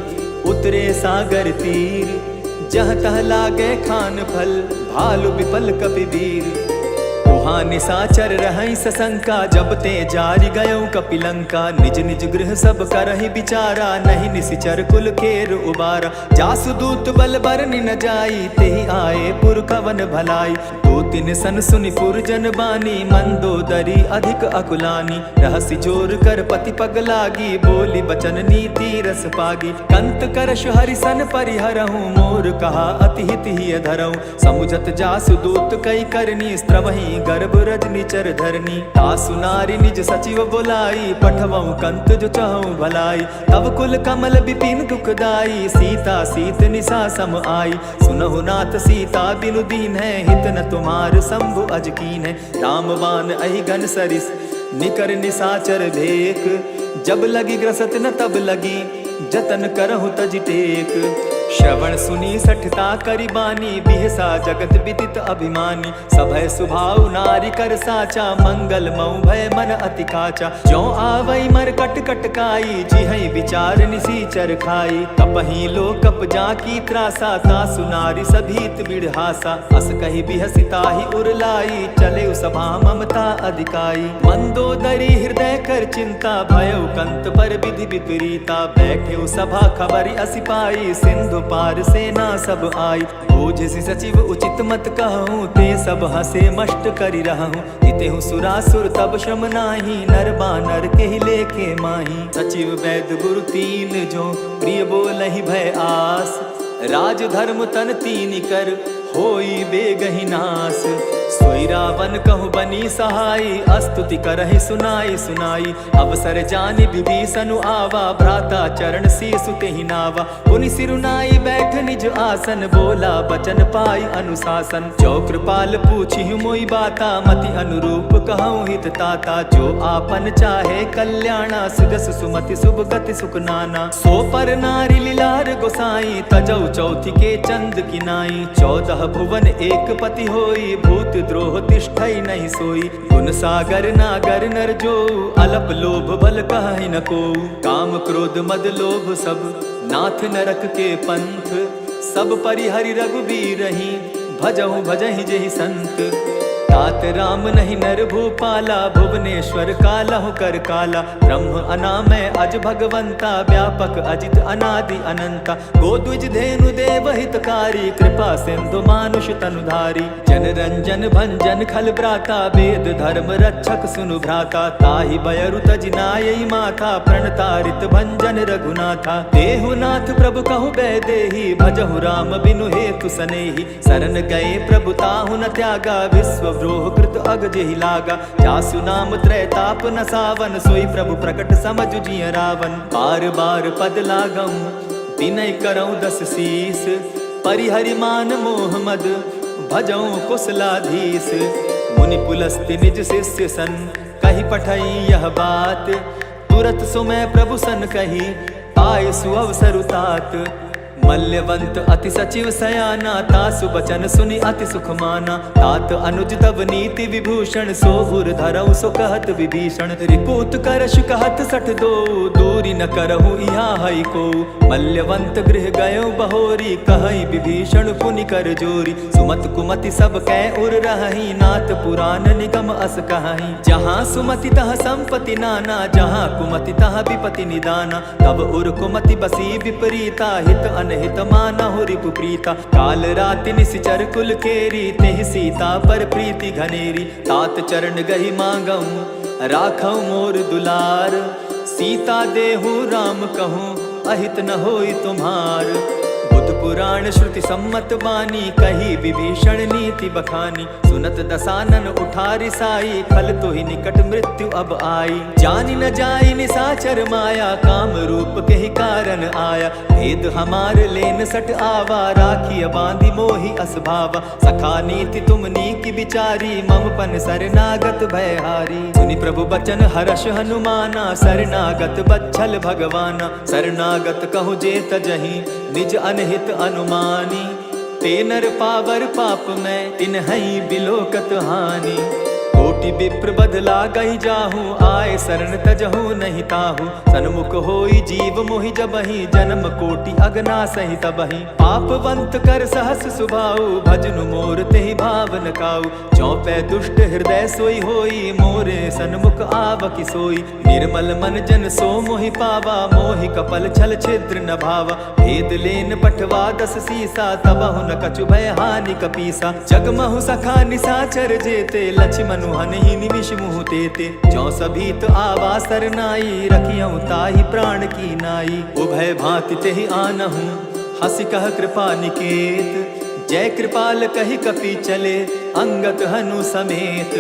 Speaker 3: उतरे सागर तीर। जह तह लागे खान फल, भालु विपल कपि वीर। वहाँ निशाचर रहै सशंका, जब ते जारि गयौ कपिलंका। निज निज गृह सब करहि विचारा, नहीं निशिचर कुल केर उबारा। जासु दूत बल बरनि न जाई, तेहि आए पुर कवन भलाई। दो तिन सन सुनि पुर जन बानी, मंदोदरी अधिक अकुलानी। रहसि जोर कर पति पग लागी, बोली बचन नीति रस पागी। कंत करश हरिसन परिहरहु, मोर कहा अति हित ही धरहु। समुझत जासु दूत कई करनी, स्त्रवहि गर्भ रजनी चर धरनी। तासु नारी निज सचिव बुलाई, पठवऊ कंत जो चहु भलाई। तब कुल कमल विपिन दुखदाई, सीता सीत निशा सम आई। सुनहु नाथ सीता बिनु दीन है, हित न तुम्हार शंभु अजकीन है। राम बाण अहि घन सरिस, निकर निशाचर भेक। जब लगी ग्रसत न तब लगी, जतन करहु तज टेक। श्रवण सुनी सठता करी बानी, बिहसा जगत विदित अभिमानी। सभय सुभाव नारी कर साचा, मंगल मऊ भय मन अति काचा। जो आवई मर कट कट काई, जिहई विचार निसीचर खाई। कपही लो कप जाकी त्रासा, तासु नारी सभीत बिड़हासा। अस कही बिहसिता ही उरलाई, चले सभा ममता अधिकाई। मंदोदरी हृदय कर चिंता, भयो कंत पर विधि विपरीता। बैठे सभा खबरी असिपाई, सिंधु पार सेना सब आई। बूझसि सचिव उचित मत कहूँ, ते सब हसे मष्ट करि रहूँ। जितेहु सुरासुर तब श्रम नाही, नर बानर के ही लेखे माही। सचिव वैद्य गुरु तीन जो, प्रिय बोलहि भय आस। राज धर्म तन तीन कर, होई बेगहि नास। सोई रावण कहु बनी सहाई, अस्तुति करहि सुनाई सुनाई। अवसर जानि विभीषण आवा, भ्राता चरण शीसु तेहि नावा। पुनि सिरुनाई बैठ निज आसन, बोला बचन पाई अनुशासन। जो कृपाल पूछिहु मोई बाता, मति अनुरूप कहूँ हित ताता। जो आपन चाहे कल्याणा, सुगस सुमति शुभ गति सुख नाना। सो पर नारी लीलार गोसाई, तजौ चौथि के चंद किनाई। 14 भुवन एक पति होई, भूत द्रोह तिष्ठई नहीं सोई। गुण सागर नागर नर जो, अलप लोभ बल कहहि न को। काम क्रोध मद लोभ सब, नाथ नरक के पंथ। सब परिहरि रघुबीरहि, भजहु भजहि जेहि संत। तात राम नहीं नर भूपाला, भुवनेश्वर कालहु कर काला। ब्रह्म अनामय अज भगवंता, व्यापक अजित अनादि अनंता। गोद्विज धेनु देव हितकारी, कृपा सिंधु मानुष तनुधारी। जन रंजन भंजन खल भ्राता, वेद धर्म रक्षक सुनु भ्राता। ताहि बयरु तजिनायई माथा, प्रणतारित भंजन रघुनाथा। देहुनाथ प्रभु कहु बैदेही, भजहु राम बिनु हेतु सनेही। शरण गए प्रभु ताहु न त्यागा, विश्व द्रोह कृत अग जेहि लागा। जासु नाम त्रैताप न सावन, सोई प्रभु प्रकट समझ जिय रावण। बार बार पद लागऊं, विनय करऊं 10 शीस। परिहरि मान मोह मद, भजऊं कुशलाधीश। मुनि पुलस्ति निज शिष्य सन, कही पठई यह बात। तुरत सुमय प्रभु सन कही, पाए सुअवसर तात। मल्यवंत अति सचिव सयाना, तासु बचन सुनि अति सुख माना। तात अनुज तब नीति विभूषण, सो उर धरऊ सो कहत विभीषण। रिपुत करश कहत 62, दूरी न करहु इहा हई को। मल्यवंत गृह गयो बहोरी, कहई विभीषण पुनि कर जोरी। सुमत कुमति सब कै उर रहई, नाथ पुराण निगम अस कहई। जहाँ सुमति तह संपति नाना, जहाँ कुमति तह विपति निदाना। तब उर कुमति बसी विपरीता, हित अनहित मानहु रिपु प्रीता। काल राति निशिचर कुल केरी, तेहि सीता पर प्रीति घनेरी। तात चरण गहि मांगऊं, राखऊं मोर दुलार। सीता देहु राम कहूँ, अहित न होई तुम्हार। बुध पुराण श्रुति सम्मत बानी, कही विभीषण नीति बखानी। सुनत दसानन उठारी साई, खल तो ही निकट मृत्यु अब आई। जानि न जाई निसाचर माया, काम रूप के ही कारण आया। भेद हमार लेन सट आवा, राखिय बांधी मोहि असभावा। सखा नीति तुम नीकी विचारी, मम पन शरणागत भयहारी। सुनि प्रभु बचन हर्ष हनुमाना, शरणागत बच्छल भगवाना। शरणागत कहु जे तजहि, निज अनहित अनुमानी। ते नर पावर पाप में, तिन्हई बिलोकत हानि। कोटि विप्र बदला गई जाहू, आए शरण तजहू नहीं ताहू। सन्मुख होई जीव मोहि जबहि, जन्म कोटि अगना सहि तबहि। पापवंत कर सहस सुभाऊ, भजनु मोर तेहि भावन काऊ। चौपै दुष्ट हृदय सोई होई, मोरे सन्मुख आवकि सोई। निर्मल मन जन सो मोहि पावा, मोहि कपल छल छिद्र न भावा। भेद लेन पठवा 10 सीसा, तबहु न कछु भय हानि कपीसा। जगमहु सखा निसाचर जेते, लक्ष्मण हनहि निमिष मुँह तेते। जौ सभीत आवा सरनाई, रखियऊं ताहि प्राण की नाई। उभय भांति तेहि आनहूँ, हंसी कह कृपा निकेत। जय कृपाल कहि कपि चले, अंगत हनु समेत।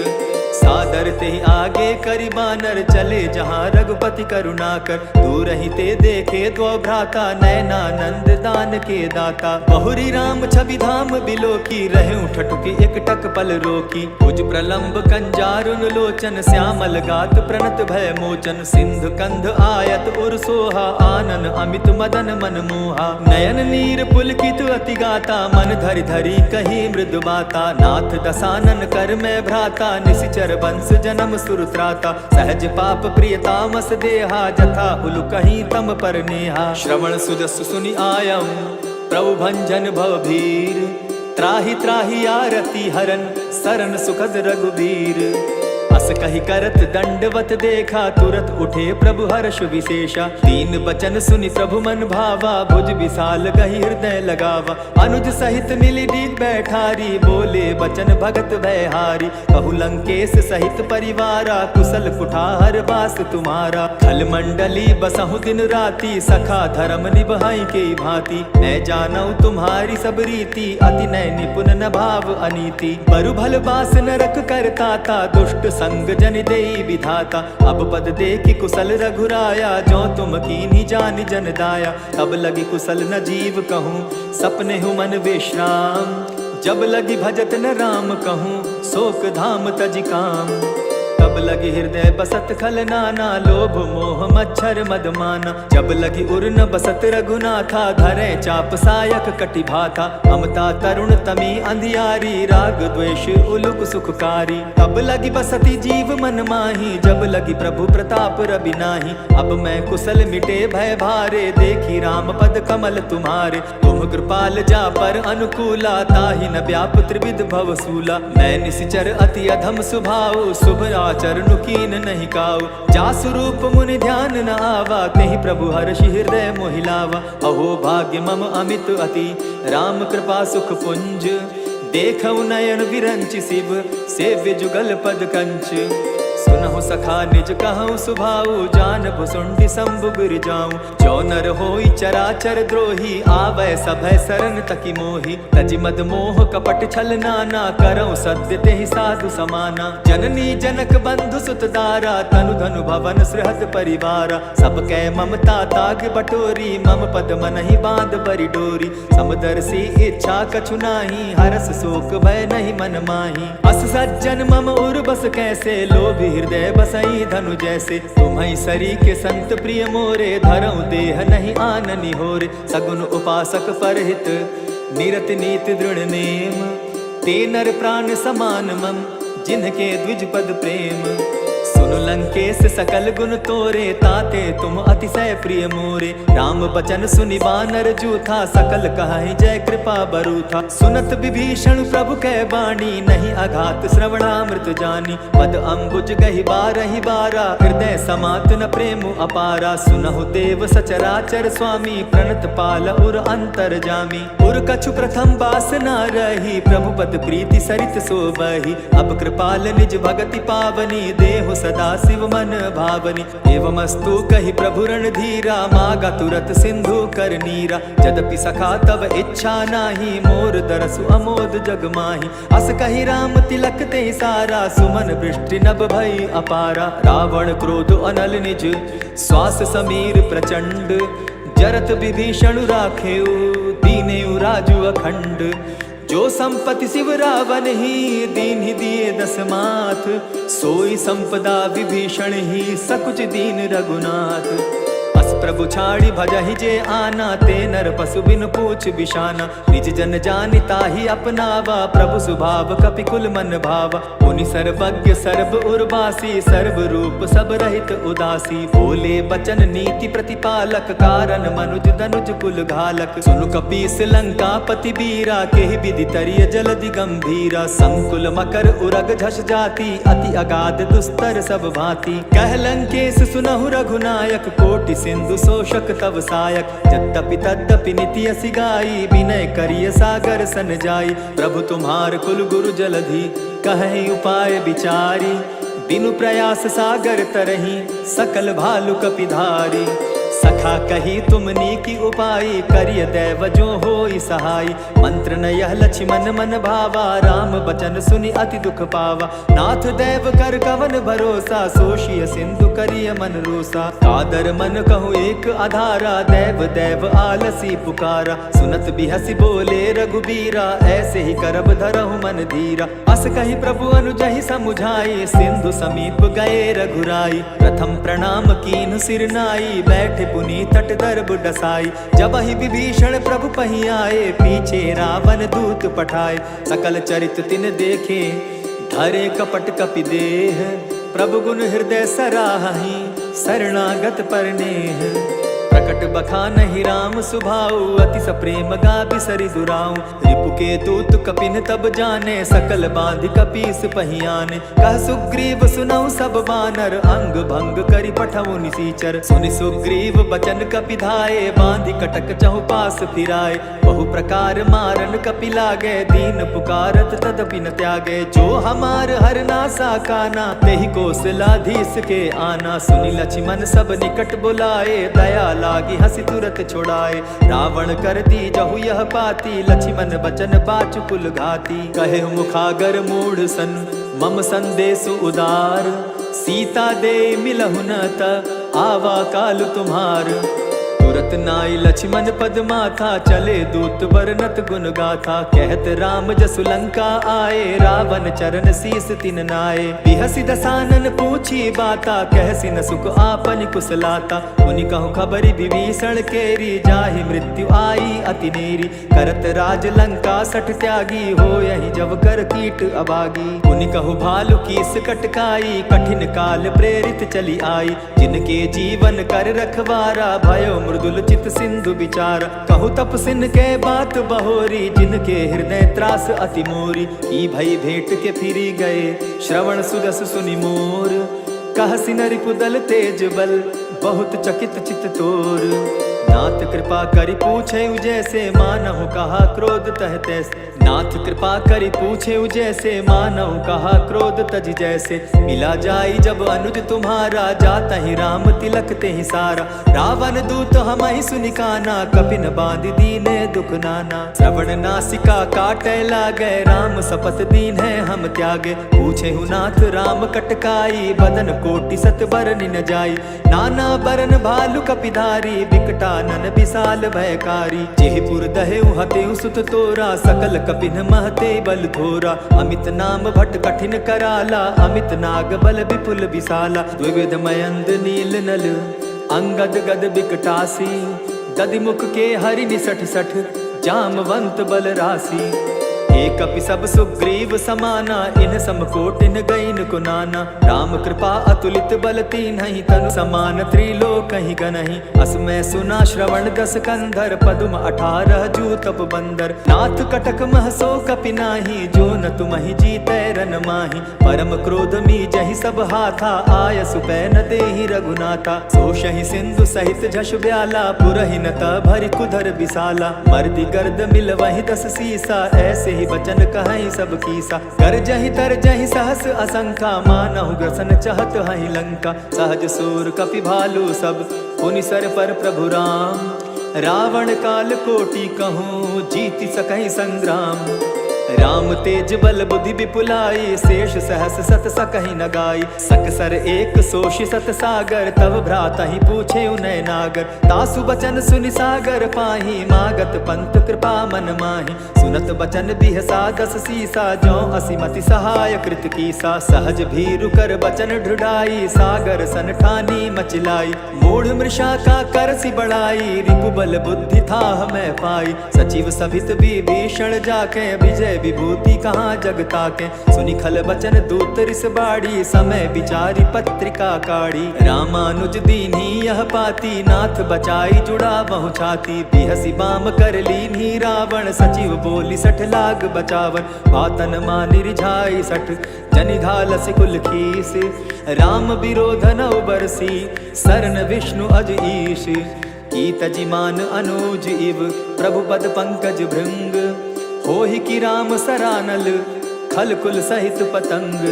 Speaker 3: सादर ते आगे करी बानर चले जहाँ रघुपति करुणाकर। दूर ही ते देखे दो भ्राता नयनानंद दान के दाता। बहुरी राम छवि धाम बिलो की रहे ठटुकी एक टक पल रोकी। भुज प्रलंब कंजारुन लोचन श्यामल गात प्रणत भय मोचन। सिंधु कंध आयत उर सोहा आनन अमित मदन मन मोहा। नयन नीर पुलकित अति गाता मन धरि धरि कही मृदु बाता। नाथ दसानन कर मैं भ्राता निशिचर वंश जन्म सुरत्राता। सहज पाप प्रिय तामस देहा जथा उलु कहीं तम पर नेहा। श्रवण सुजस सुनि आयम प्रभु भंजन भवभीर। त्राहि त्राहि आरती हरन सरन सुखद रघुबीर। अस कही करत दंडवत देखा तुरत उठे प्रभु हर्ष विशेषा। दीन बचन सुनि प्रभु मन भावा भुज विशाल गही हृदय लगावा। अनुज सहित मिली डीग बैठारी बोले बचन भगत भयहारी। कहु लंकेश सहित परिवारा कुशल कुठार बास तुम्हारा। खल मंडली बसहु दिन राति सखा धर्म निभाई के भांति। मैं जानऊ तुम्हारी सब रीति अति नय निपुण न भाव अनीति। बरु भल बास नरक करता ता दुष्ट संग जन देई विधाता। अब पद देखी कुशल रघुराया जो तुम कीन्ही जानि जन दाया। तब लगी कुशल न जीव कहूँ सपने हूँ मन विश्राम। जब लगी भजत न राम कहूँ शोक धाम तज काम। तब लगी हृदय बसत खल नाना लोभ मोह मच्छर मदमाना। जब लगी उर न बसत रघुनाथा धरे चाप सायक कटि भाथा। ममता तरुण तमी अंधियारी राग द्वेष उलुक सुखकारी। तब लगी बसती जीव मन माही जब लगी प्रभु प्रताप रवि नाही। अब मैं कुशल मिटे भय भारे देखी राम पद कमल तुम्हारे। तुम कृपाल जा पर अनुकूला ताहि न व्याप त्रिविध भवसूला। मैं निशिचर अति अधम सुभाव शुभ चरणु कीन नहीं काऊ। जासु रूप मुनि ध्यान न आवा तेहि प्रभु हर्षि हृदय मोहिलावा। अहो भाग्य मम अमित अति राम कृपा सुख पुंज। देखऊ नयन विरंचि शिव सेव्य जुगल पद कंच। सुनहु सखा निज कहूँ सुभाऊ जान भुसुंडी शंभु गिर जाऊं। जो नर होई चराचर द्रोही आवै सभय सरन तकी मोही। तजि मद मोह कपट छल नाना करऊँ सत्य तेहि साधु समाना। जननी जनक बंधु सुत दारा तनु धनु भवन सृहद परिवारा। सब कै ममता ताग बटोरी मम पद मनहि बांध बरि डोरी। समदर्शी इच्छा कछु नाही हरस शोक भय नहीं मन माही। अस सज्जन मम उर बस कैसे लोभी हृदय बसई धनु जैसे। तुम्हि सरी के संत प्रिय मोरे धरऊं देह नहीं आननि होरे। सगुन उपासक परहित निरत नीत दृढ़ नेम। ते नर प्राण समान मम जिनके द्विज पद प्रेम। सुन लंकेश सकल गुण तोरे ताते तुम अतिशय प्रिय मोरे। राम बचन सुनि बानर जूथा सकल कहाई जय कृपा बरूथा। सुनत विभीषण प्रभु कै बाणी नहीं अघात श्रवणामृत जानी। पद अम्बुज गहि बारहि बारा हृदय समात न प्रेम अपारा। सुनहु देव सचराचर स्वामी प्रणत पाल उर अंतर जामी। उर कछु प्रथम बास न रही प्रभु पद प्रीति सरित सोबही। अब कृपाल निज भगति पावनी देहु सदा शिव मन भावनी। एवमस्तु कहि प्रभु रणधीरा मागा तुरत सिंधु कर नीरा। यद्यपि सखा तब इच्छा नाही मोर दरसु अमोद जग माही। अस कहि राम तिलक ते सारा सुमन वृष्टि नभ भई अपारा। रावण क्रोध अनल निज श्वास समीर प्रचंड। जरत विभीषण राखेउ दीनेउ राजु अखंड। जो संपत्ति शिव रावण ही दीन ही दिए दस माथ। सोई संपदा विभीषण ही सकुच दीन रघुनाथ। अस प्रभु छाड़ी भजहि जे आना ते नर पशु बिन पूछ बिशाना। निज जन जानि ताहि अपनावा प्रभु स्वभाव कपि कुल मन भावा। मुनि सर्वज्ञ सर्व उर्वासी सर्व रूप सब रहित उदासी। बोले बचन नीति प्रतिपालक कारण मनुज धनुज कुल घालक। सुनु कपीस लंका पति बीरा केहि विधि तरिय जलधि गंभीरा। संकुल मकर उरग झस जाति अति अगाध दुस्तर सब भांति। कह लंकेश सुनहु रघुनायक कोटि सिंधु शोषक तव सायक। यद्यपि तद्यपि निति असि गाई विनय करिय सागर सन जाई। प्रभु तुम्हार कुल गुरु जलधि कहि उपाय विचारी। बिनु प्रयास सागर तरही सकल भालु कपिधारी। सखा कही तुमनी की उपाई, करिय दैव जो होई सहाय। मंत्र न यह लक्ष्मण मन भावा, राम बचन सुनि अति दुख पावा। नाथ दैव कर कवन भरोसा, सोशिय सिंधु करिय मन रोसा। कादर मन कहूँ एक आधारा, दैव दैव आलसी पुकारा। सुनत बिहसी बोले रघुबीरा, ऐसे ही करब धरहु मन धीरा। अस कही प्रभु अनुजहि समुझाई, सिंधु समीप गए रघुराई। प्रथम प्रणाम कीन्ह सिर नाई, बैठे पुनि तट दर्ब डसाई। जब ही विभीषण प्रभु पही आए, पीछे रावण दूत पठाए। सकल चरित तिन देखे, धरे कपट कपि देह। प्रभु गुण हृदय सराहि, शरणागत पर नेह। प्रकट बखानहि राम सुभाऊ, अति सप्रेम गा बिसरि दुराऊ। रिपु के दूत कपिन तब जाने, सकल बांधि कपीस पहियाने। कह सुग्रीव सुनऊ सब बानर, अंग भंग करि पठऊ निसीचर। सुनि सुग्रीव बचन कपि धाये, बांधि कटक चहुपास फिराए। बहु प्रकार मारन कपि लागे, दीन पुकारत तदपि न त्यागे। जो हमार हरनासा काना, तेहि कौशलाधीश के आना। सुनि लक्ष्मण सब निकट बुलाए, दया लागी हंसी तुरत छोड़ाए। रावण कर दी जहु यह पाती, लक्ष्मण बचन बाचु कुल घाती। कहे मुखागर मूढ़ सन, मम संदेश उदार। सीता दे मिलहु न त, आवा काल तुम्हार। तुरत नाई लक्ष्मण पद माथा, चले दूत बरनत गुण गाथा। कहत राम जसु लंका आए, रावण चरण शीस तिन नाए। बिहसि दसानन पूछी बाता, कहसि न सुख आपन कुशलाता। मुनि कहु खबरि विभीषण केरी, जाहि मृत्यु आई अति नेरी। करत राज लंका सठ त्यागी, हो यही जब कर कीट अबागी। मुनि कहु भालु कीस कटकाई, कठिन काल प्रेरित चली आई। जिनके जीवन कर रखवारा, भयो मृदुल चित सिंधु विचार। कहु तपसिन के बात बहोरी, जिनके हृदय त्रास अति मोरी। ई भई भेंट के फिरी गए, श्रवण सुदस सुनि मोर। कहसि न रिपुदल तेज बल, बहुत चकित चित तोर। नाथ कृपा करि पूछे जैसे, मानहु कहा क्रोध तह तैसे। नाथ कृपा करि पूछे जैसे, मानहु कहा क्रोध तज जैसे। मिला जाई जब अनुज तुम्हारा, जाता ही राम तिलक ते ही सारा। रावण दूत हमहि सुनि काना, कपिन बांध दीने दुख नाना। श्रवण नासिका काटे लागे, राम शपथ दीन है हम त्यागे। पूछे हु नाथ राम कटकाई, बदन कोटि सत बरनि न जाई। नाना बरन भालु कपिधारी, विकटानन विशाल भयकारी। जेहपुर दहेउ हतेउ सुत तोरा, सकल कपिन महते बल थोरा। अमित नाम भट कठिन कराला, अमित नाग बल विपुल विशाला। द्विविध मयंद नील नल, अंगद गद विकटासी। दधिमुख के हरि निसठ सठ, जामवंत बल राशि। एक कपि सब सुग्रीव समाना, इन समकोटिन गईन को नाना। राम कृपा अतुलित बल तीन्हि, तनु समान त्रिलोक ही गनहि। अस मैं सुना श्रवण दस कंधर, पदुम 18 जूतप बंदर। नाथ कटक महसो कपि नाही, जो न तुमहि जीतै रन माहि। परम क्रोध मी जहि सब हाथा, आय सुपै न देहि रघुनाथा। सोषहि सिंधु सहित झस ब्याला, पुरहि न त भरि कुधर विशाला। मर्दि गर्द मिल वहि 10 सीसा, ऐसे बचन कहई सब कीसा। कर जहि तर जहि सहस असंखा, मानहु ग्रसन चहत हहि लंका। सहज सूर कपि भालु सब, पुनि सर पर प्रभु राम। रावण काल कोटि कहूँ, जीति सकहि संग्राम। राम तेज बल बुद्धि विपुलाई, शेष सहस सत सकहि न गाई। सकसर एक सोषि सत सागर, तब भ्राता ही पूछे उनय नागर। तासु बचन सुनि सागर पाही, मागत पंत कृपा मन माही। सुनत बचन बिहसा 10 सीसा, जौ असिमति सहाय कृत कीसा। सहज भीरु कर बचन ढुढ़ाई, सागर सन ठानी मचिलाई। मूढ़ मृषा का करसि बढ़ाई, रिपु बल बुद्धि थाह मैं पाई। सचिव सभित विभीषण जाके, विजय विभूति कहाँ जगता के। सुनि खल बचन दूत रिस बाड़ी, समय विचारी पत्रिका काढ़ी। रामानुज दीन्ही यह पाती, नाथ बचाई जुड़ा बहु छाती। बिहसी बाम कर लीन्ही रावण, सचिव बोली 60 लाग बचावन। बातन मानि रिझाई 60, जनिधाल सिकुल खीस। राम विरोध नौ बरसी, सरन विष्णु अज ईश। कीत जिमान अनुज इव, प्रभु पद पंकज भृंग। होहि कि राम सरानल, खल कुल सहित पतंग।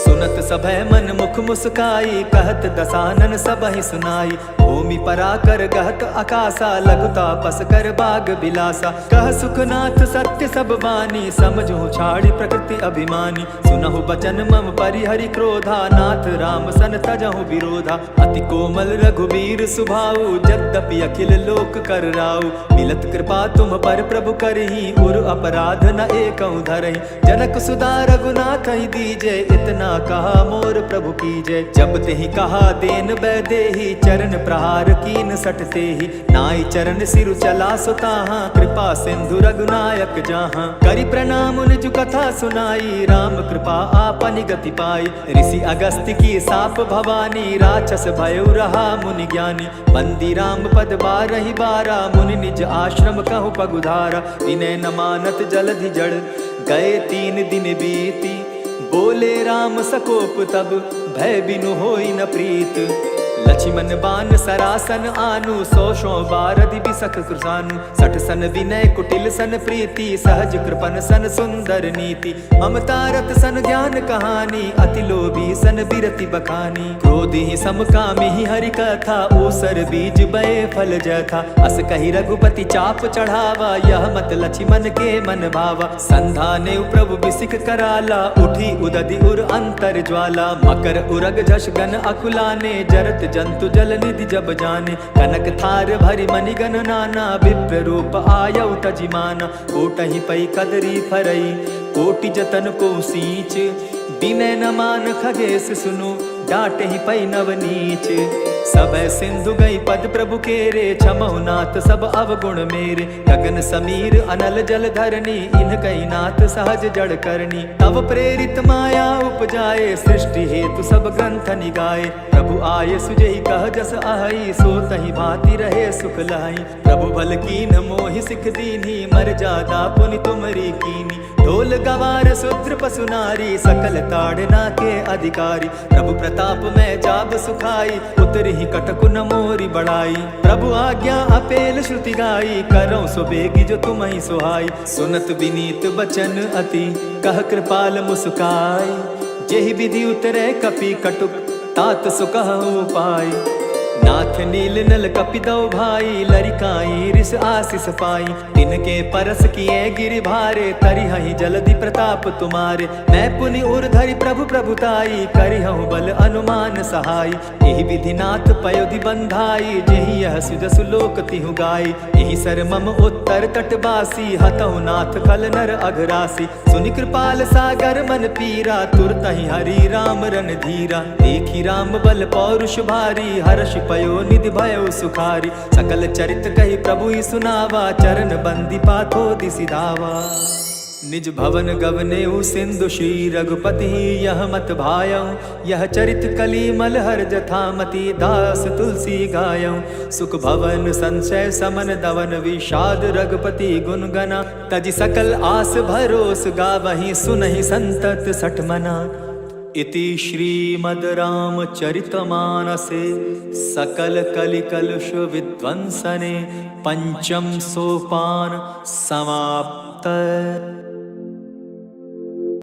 Speaker 3: सुनत सभय मन मुख मुस्काई, कहत दसानन सबहि सुनाई। भूमि पराकर गहत आकाशा, लघुता पस कर बाग बिलासा। कह सुखनाथ सत्य सब बानी, समझू छाड़ी प्रकृति अभिमानी। सुनहु बचन मम परिहरि क्रोधा, नाथ राम सन तजहु विरोधा। अति कोमल रघुबीर सुभाऊ, यद्यपि अखिल लोक कर राऊ। मिलत कृपा तुम पर प्रभु करही, उर अपराध न एकहु धरहि। जनक सुधा रघुनाथ ही दीजे, इतना कहा मोर प्रभु कीजे। जब तेहि कहा देन बैदेही, चरण प्रहार कीन सटते ही। नाई चरण सिरु चला सुताहा, कृपा सिंधु रघुनायक जाहा। करि प्रणाम निज कथा सुनाई, राम कृपा आपनि गति पाई। ऋषि अगस्त्य की साप भवानी, राक्षस भयउ रहा मुनि ज्ञानी। बंदी राम पद बारहि बारा, मुनि निज आश्रम कहु पगुधारा। विनय न मानत जलधि जड़, गए 3 दिन बीती। बोले राम सकोप तब, भय बिनु होई न प्रीत। लक्ष्मण बान सरासन आनु, 100 बारदि बिसख कृसानु। 60 सन विनय कुटिल सन प्रीति, सहज कृपन सन सुंदर नीति। ममता रत सन ज्ञान कहानी, अति लोभी सन बिरति बखानी। क्रोधि सम कामिहि हरि कथा, ऊसर बीज बय फल जथा। अस कहि रघुपति चाप चढ़ावा, यह मत लक्ष्मण के मन भावा। संधाने प्रभु बिसिक कराला, उठी उदधि उर अंतर ज्वाला। मकर उरग झष गन अकुलाने, जरत जंतु जल निधि जब जाने। कनक थार भरि मणिगण नाना, विप्र रूप आयउ तजिमाना। कोटहि पै कदरी फरई, कोटि जतन को सींच। विनय न मान खगेश सुनु, डांटहि पै नवनीच। सब सिंधु गई पद प्रभु केरे, क्षमहु नाथ सब अवगुण मेरे। गगन समीर अनल जल धरनी, इन कई नाथ सहज जड़ करनी। तब प्रेरित माया उपजाए, सृष्टि हेतु सब ग्रंथ निगाए। प्रभु आये सुजहि कह जस आहई, सो तहि भांति रहे सुख लहई। प्रभु भल कीन मोहि सिख दीन्ही, मर्यादा पुनि तुमरी कीनी। ढोल गवार शूद्र पशु नारी, सकल ताड़ना के अधिकारी। प्रभु प्रताप में जाब सुखाई, उतरि कटकु न मोरी बड़ाई। प्रभु आज्ञा अपेल श्रुति गाई, करौ सो बेगी जो तुम्हि सुहाई। सुनत विनीत बचन अति, कह कृपाल मुस्काई। जेहि विधि उतरे कपि कटुक, तात सो कहु उपाय। नाथ नील नल कपिदौ भाई, लरिकाई ऋष आशीष पाई। तिनके परस किए गिरि भारे, तरिहहि जलधि प्रताप तुम्हारे। मैं पुनि उर धरि प्रभु प्रभुताई, करिहउँ बल अनुमान सहाय। एहि विधि नाथ पयोधि बंधाई, जेहि यह सुजसु लोक तिहु गाई। एहि सर मम उत्तर तटवासी, हतहु नाथ खल नर अघरासी। सुनि कृपाल सागर मन पीरा, तुरतहि हरि राम रन धीरा। देखी राम बल पौरुष भारी, हर्ष पयो निधि भयो सुखारी। सकल चरित कहि प्रभु ही सुनावा, चरण बंदी पाथो दिसि धावा। निज भवन गवनेउ सिंधु श्री रघुपति, यह मत भायऊ। यह चरित कली मलहर जथामति, दास तुलसी गायऊ। सुख भवन संशय समन दवन, विषाद रघुपति गुण गना। तजि सकल आस भरोस गावहि, सुनहि संतत सठ मना। इति श्रीमद् रामचरितमानसे सकल कलिकलुष विध्वंसने, पंचम सोपान समाप्त।